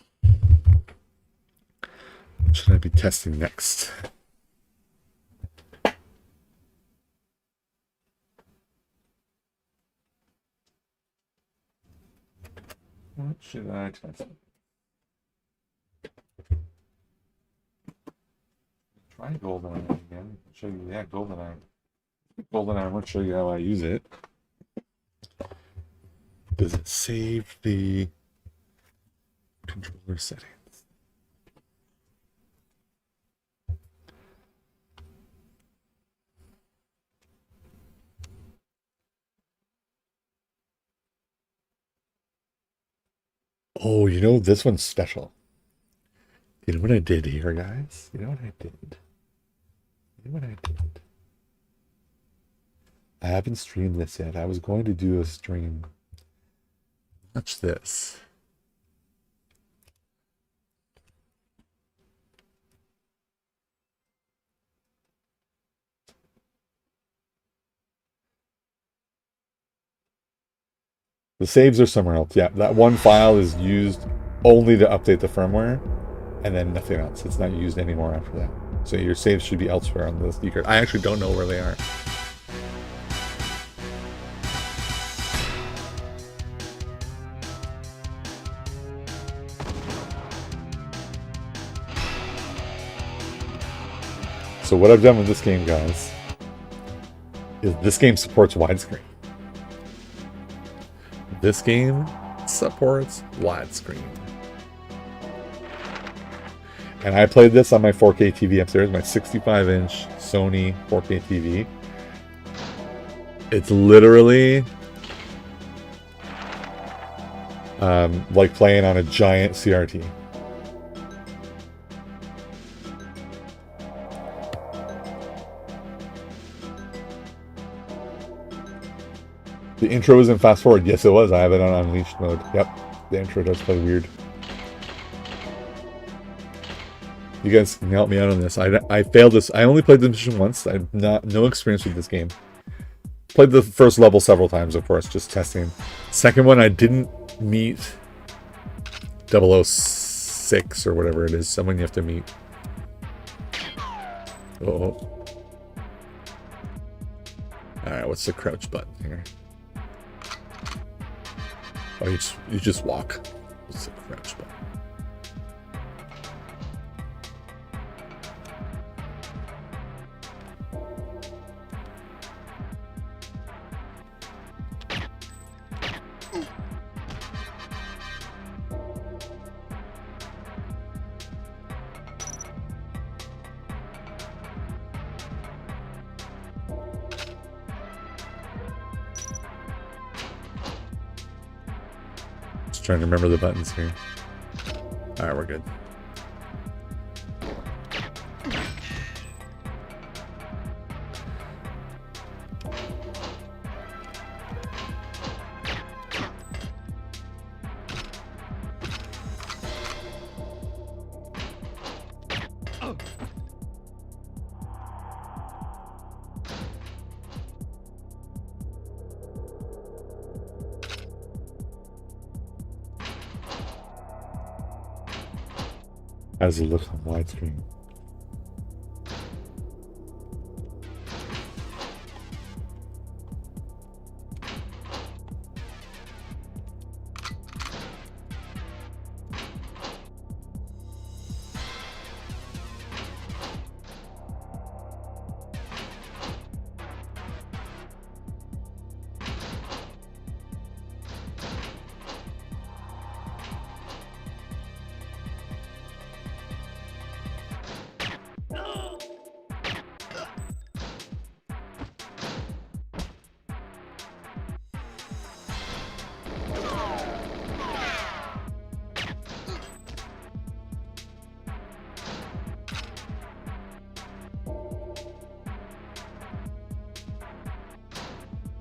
Speaker 1: should I be testing next? What should I test? Try GoldenEye again. Show you, yeah, GoldenEye. GoldenEye, I'm going to show you how I use it. Does it save the controller settings? Oh, you know, this one's special. You know what I did here, guys? You know what I did? You know what I did? I haven't streamed this yet. I was going to do a stream. Watch this. The saves are somewhere else. Yeah, that one file is used only to update the firmware, and then nothing else. It's not used anymore after that. So your saves should be elsewhere on the SD card. I actually don't know where they are. So what I've done with this game, guys, is this game supports widescreen. This game supports widescreen. And I played this on my 4K TV upstairs, my 65-inch Sony 4K TV. It's literally like playing on a giant CRT. The intro was in fast forward. Yes, it was. I have it on unleashed mode. Yep. The intro does play weird. You guys can help me out on this. I failed this. I only played the mission once. I have no experience with this game. Played the first level several times, of course, just testing. Second one, I didn't meet 006 or whatever it is. Someone you have to meet. Oh. Alright, what's the crouch button here? Oh, you just walk. What's the crouch button? Trying to remember the buttons here. Alright, we're good. How does it look on widescreen?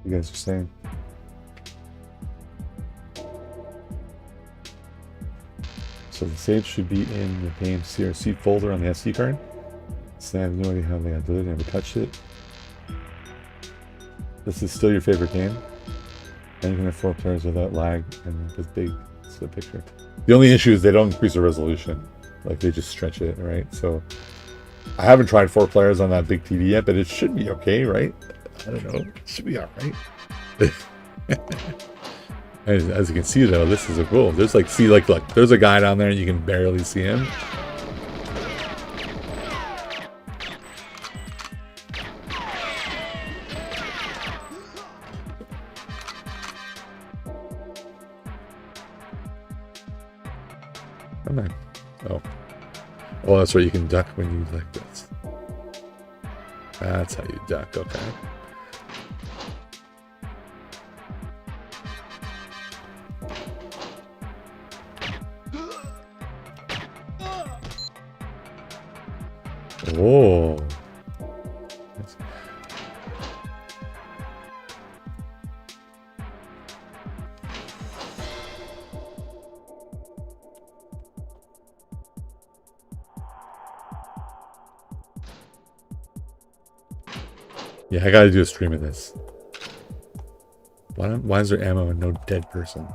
Speaker 1: You guys are saying. So the save should be in the game CRC folder on the SD card. So I have no idea how they got deleted. I never touched it. This is still your favorite game. And you can have 4 players without lag and this big picture. The only issue is they don't increase the resolution. Like they just stretch it, right? So I haven't tried 4 players on that big TV yet, but it should be okay, right? I don't know. It should be alright. As you can see though, this is a cool. There's like, see, like, look, there's a guy down there and you can barely see him. Oh, man. Oh, that's right. You can duck when you like this. That's how you duck. Okay. Oh. Yeah, I gotta do a stream of this. Why is there ammo and no dead person? I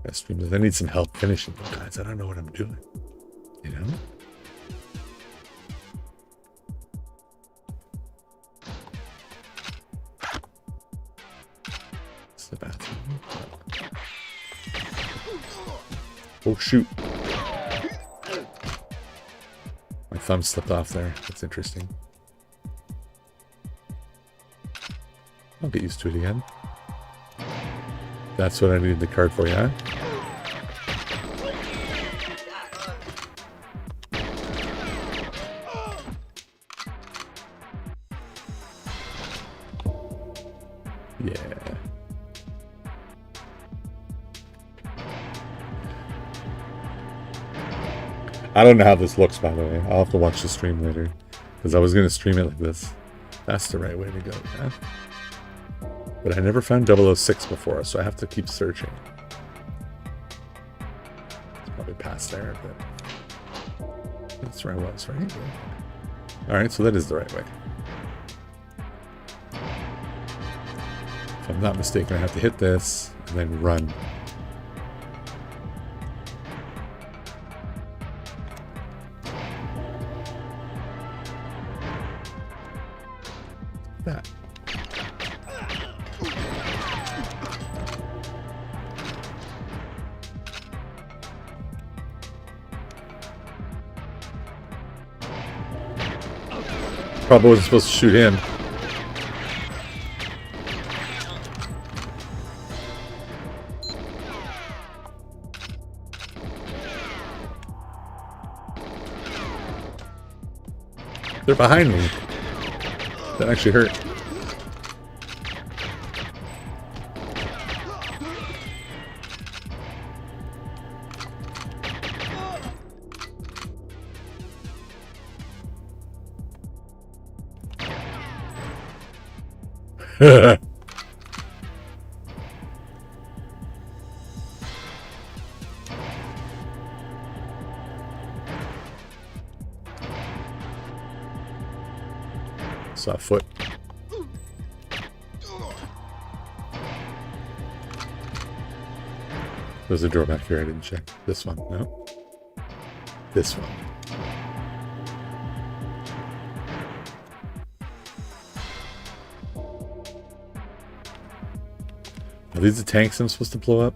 Speaker 1: gotta stream this. I need some help finishing them, guys. I don't know what I'm doing. You know? It's the bathroom. Oh, shoot. My thumb slipped off there. That's interesting. I'll get used to it again. That's what I needed the card for, yeah? Yeah. I don't know how this looks, by the way. I'll have to watch the stream later. Because I was going to stream it like this. That's the right way to go, yeah? But I never found 006 before, so I have to keep searching. It's probably past there, but that's where I was, right? Alright, so that is the right way. If I'm not mistaken, I have to hit this and then run. That. Probably wasn't supposed to shoot him. They're behind me. That actually hurt. Saw a foot. There's a door back here I didn't check. This one, no. This one. Are these the tanks I'm supposed to blow up?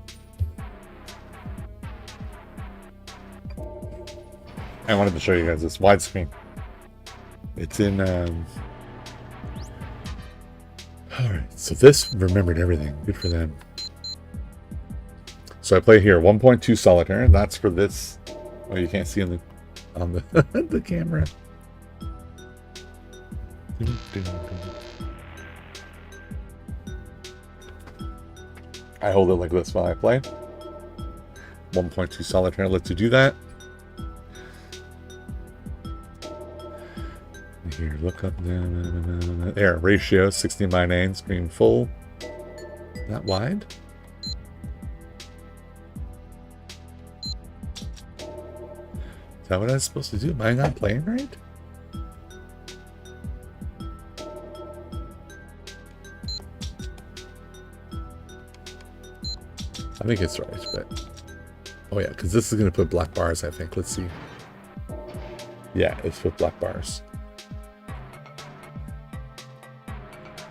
Speaker 1: I wanted to show you guys this widescreen. It's in, Alright, so this remembered everything. Good for them. So I play here 1.2 solitaire. That's for this. Oh, you can't see on the the camera. I hold it like this while I play. 1.2 solitaire lets you do that. Here, look up there. Ratio 16:9, screen full. That wide? Is that what I was supposed to do? Am I not playing right? I think it's right, but... Oh yeah, because this is going to put black bars, I think. Let's see. Yeah, it's with black bars.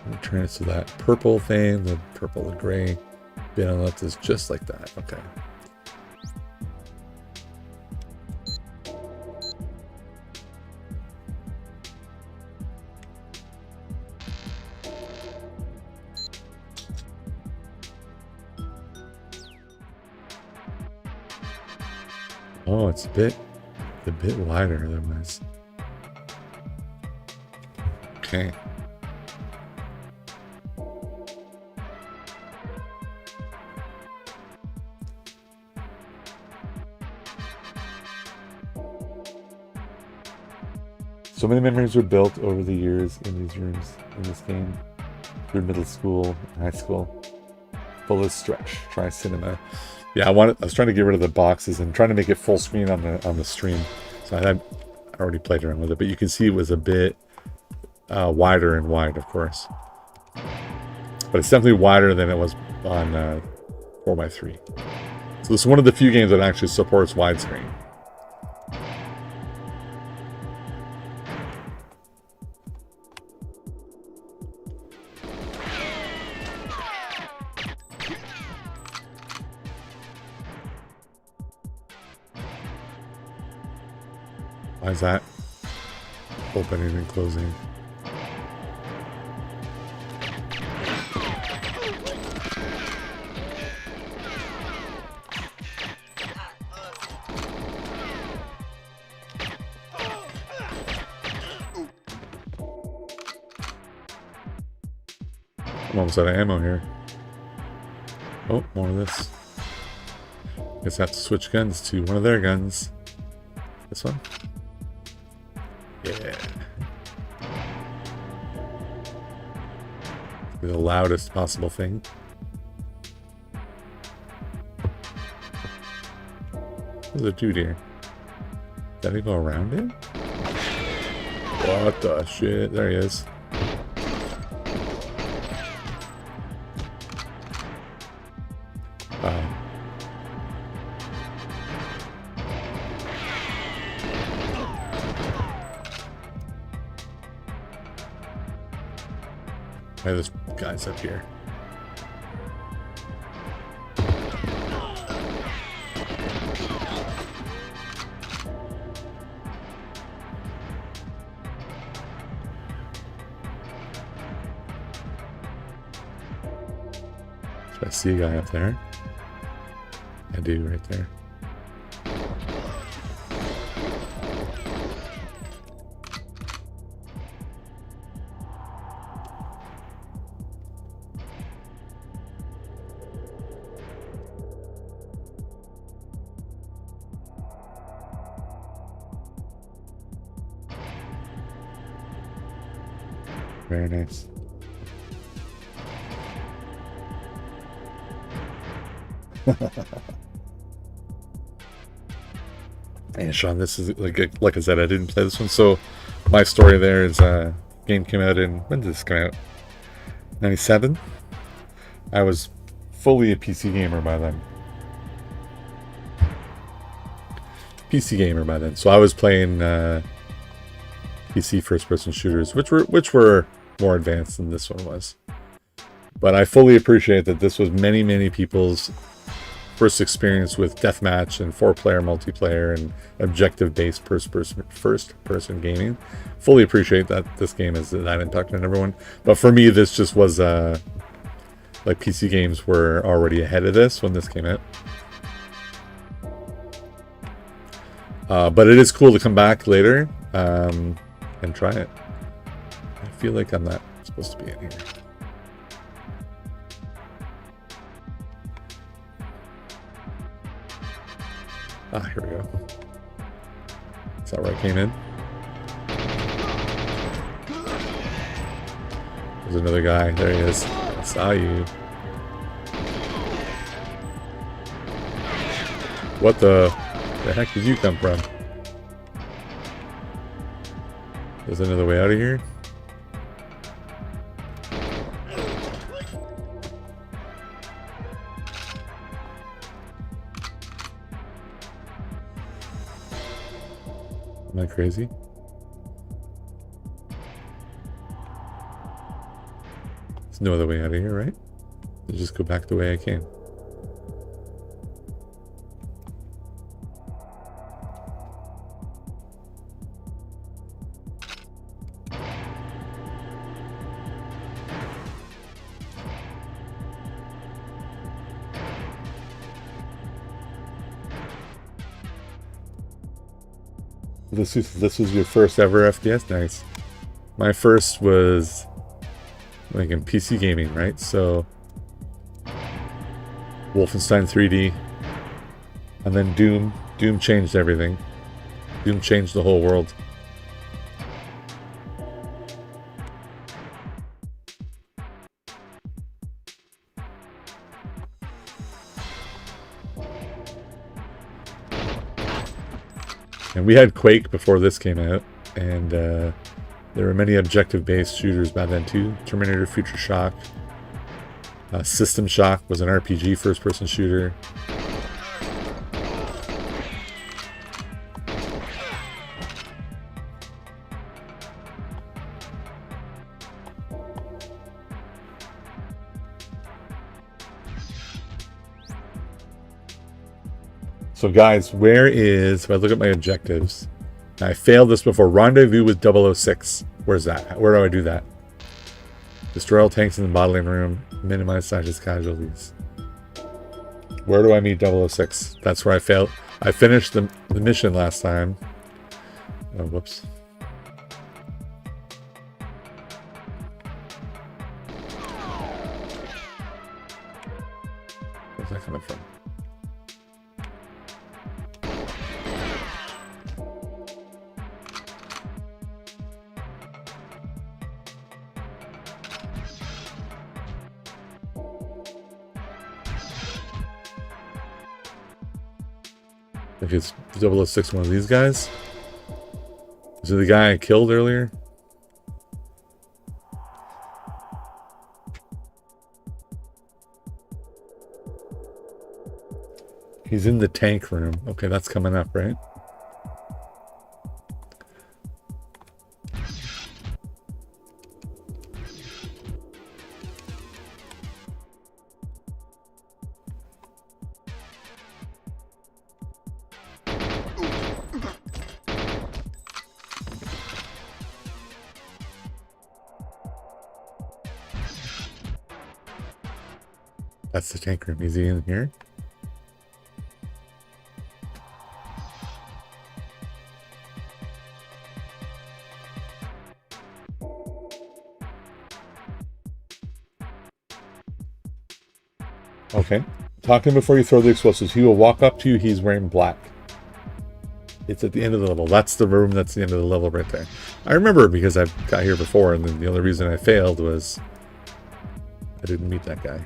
Speaker 1: I'm turn it to that purple thing, the purple and gray bit on the left is just like that. Okay. Oh, it's a bit wider otherwise. Okay. So many memories were built over the years in these rooms in this game. Through middle school, high school. Fullest stretch. Try cinema. Yeah, I was trying to get rid of the boxes and trying to make it full screen on the stream. So I already played around with it, but you can see it was a bit wider and wide, of course. But it's definitely wider than it was on 4x3. So this is one of the few games that actually supports widescreen. Why is that opening and closing? I'm almost out of ammo here. Oh, more of this. Guess I have to switch guns to one of their guns. This one? Yeah. The loudest possible thing. There's a dude here. Did he go around it? What the shit? There he is. Hey, this guy's up here. Do I see a guy up there? I do, right there. Very nice. And Sean, this is like I said, I didn't play this one, so my story there is game came out in, when did this come out? 97? I was fully a PC gamer by then. So I was playing PC first-person shooters, which were more advanced than this one was. But I fully appreciate that this was many people's first experience with deathmatch and 4-player multiplayer and objective-based first-person gaming. Fully appreciate that this game is that impacted on everyone. But for me, this just was like PC games were already ahead of this when this came out. But it is cool to come back later and try it. I feel like I'm not supposed to be in here. Ah, here we go. Is that where I came in? There's another guy. There he is. I saw you. What the heck did you come from? There's another way out of here. Am I crazy? There's no other way out of here, right? I'll just go back the way I came. This was your first ever FPS? Nice. My first was like in PC gaming, right? So Wolfenstein 3D, and then Doom. Doom changed everything. Doom changed the whole world. And we had Quake before this came out, and there were many objective-based shooters back then too. Terminator, Future Shock, System Shock was an RPG first-person shooter. So guys, where is, if I look at my objectives, I failed this before. Rendezvous with 006. Where's that? Where do I do that? Destroy all tanks in the bottling room. Minimize Sasha's casualties. Where do I meet 006? That's where I failed. I finished the mission last time. Oh, whoops. Where's that coming from? If it's 006, one of these guys. Is it the guy I killed earlier? He's in the tank room. Okay, that's coming up, right? That's the tank room. Is he in here? Okay. Talk to him before you throw the explosives. He will walk up to you. He's wearing black. It's at the end of the level. That's the room. That's the end of the level right there. I remember because I've got here before, and then the only reason I failed was I didn't meet that guy.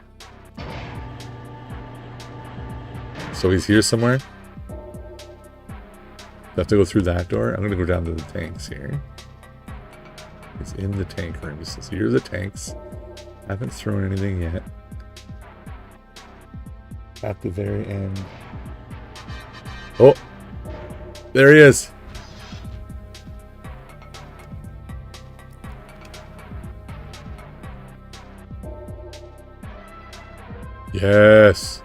Speaker 1: So he's here somewhere. I have to go through that door. I'm going to go down to the tanks here. He's in the tank room. He says, here are the tanks. I haven't thrown anything yet. At the very end. Oh! There he is! Yes!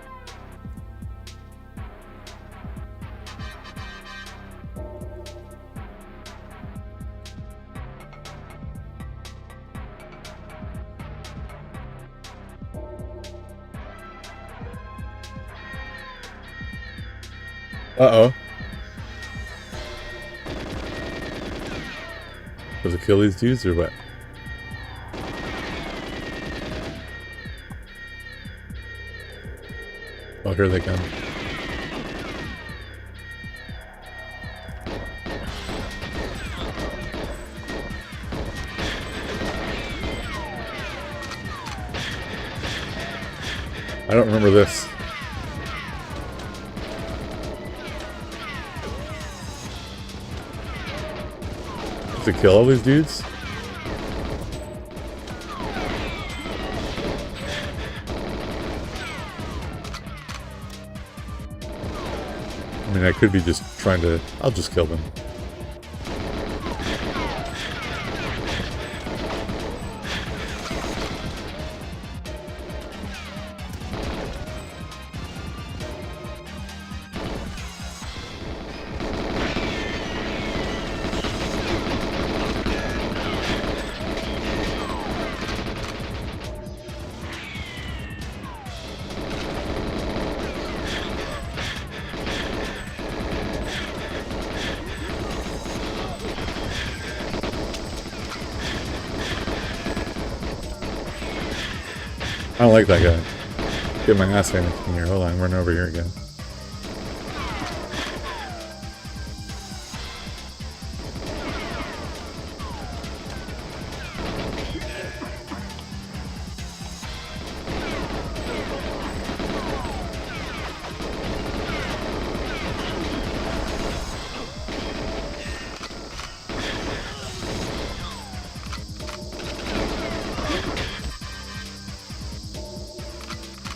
Speaker 1: Uh-oh. Does it kill these dudes or what? Oh, here they come. I don't remember this. to kill all these dudes? I mean, I could be just trying to... I'll just kill them. I don't like that guy. Get my ass handed in here. Hold on, I'm running over here again.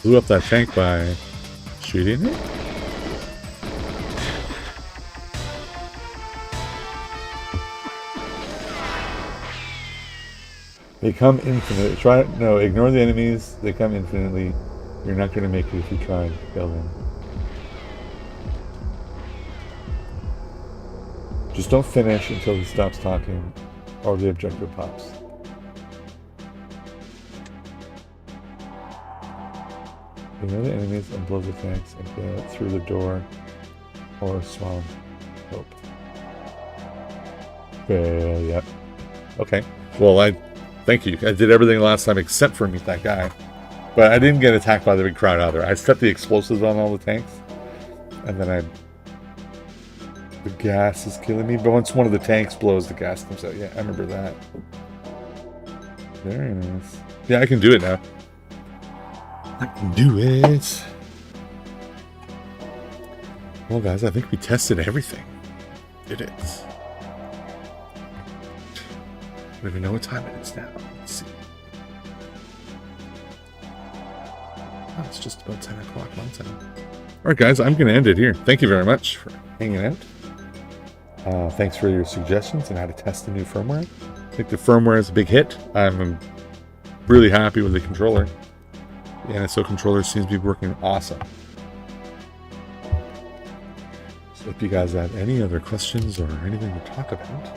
Speaker 1: Blew up that tank by shooting it? They come infinite. Ignore the enemies. They come infinitely. You're not going to make it if you try and kill them. Just don't finish until he stops talking or the objective pops. Ignore the enemies and blow the tanks and get through the door or swallow hope. Yep. Okay. Well, thank you. I did everything last time except for meet that guy. But I didn't get attacked by the big crowd either. I set the explosives on all the tanks. And then the gas is killing me. But once one of the tanks blows, the gas comes out. Yeah, I remember that. Very nice. Yeah, I can do it now. I can do it. Well, guys, I think we tested everything. Did it? I don't even know what time it is now. Let's see. Oh, it's just about 10 o'clock my time. Alright, guys, I'm going to end it here. Thank you very much for hanging out. Thanks for your suggestions on how to test the new firmware. I think the firmware is a big hit. I'm really happy with the controller. The NSO controller seems to be working awesome. So if you guys have any other questions or anything to talk about,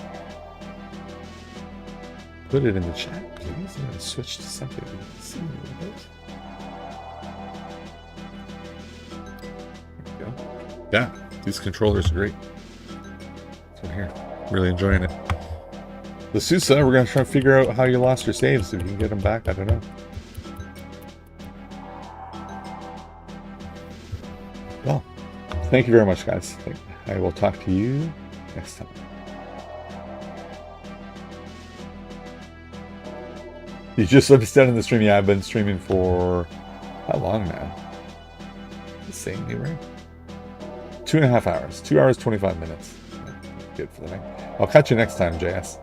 Speaker 1: put it in the chat, please. I'm going to switch to something we can see a little bit. There we go. Yeah, these controllers are great. This one here, really enjoying it. The Sousa, we're going to try and figure out how you lost your saves. If you can get them back, I don't know. Well, thank you very much, guys. I will talk to you next time. You just understand in the stream. Yeah, I've been streaming for how long now? The same, right? 2.5 hours. 2 hours, 25 minutes. Yeah, good for the night. I'll catch you next time, JS.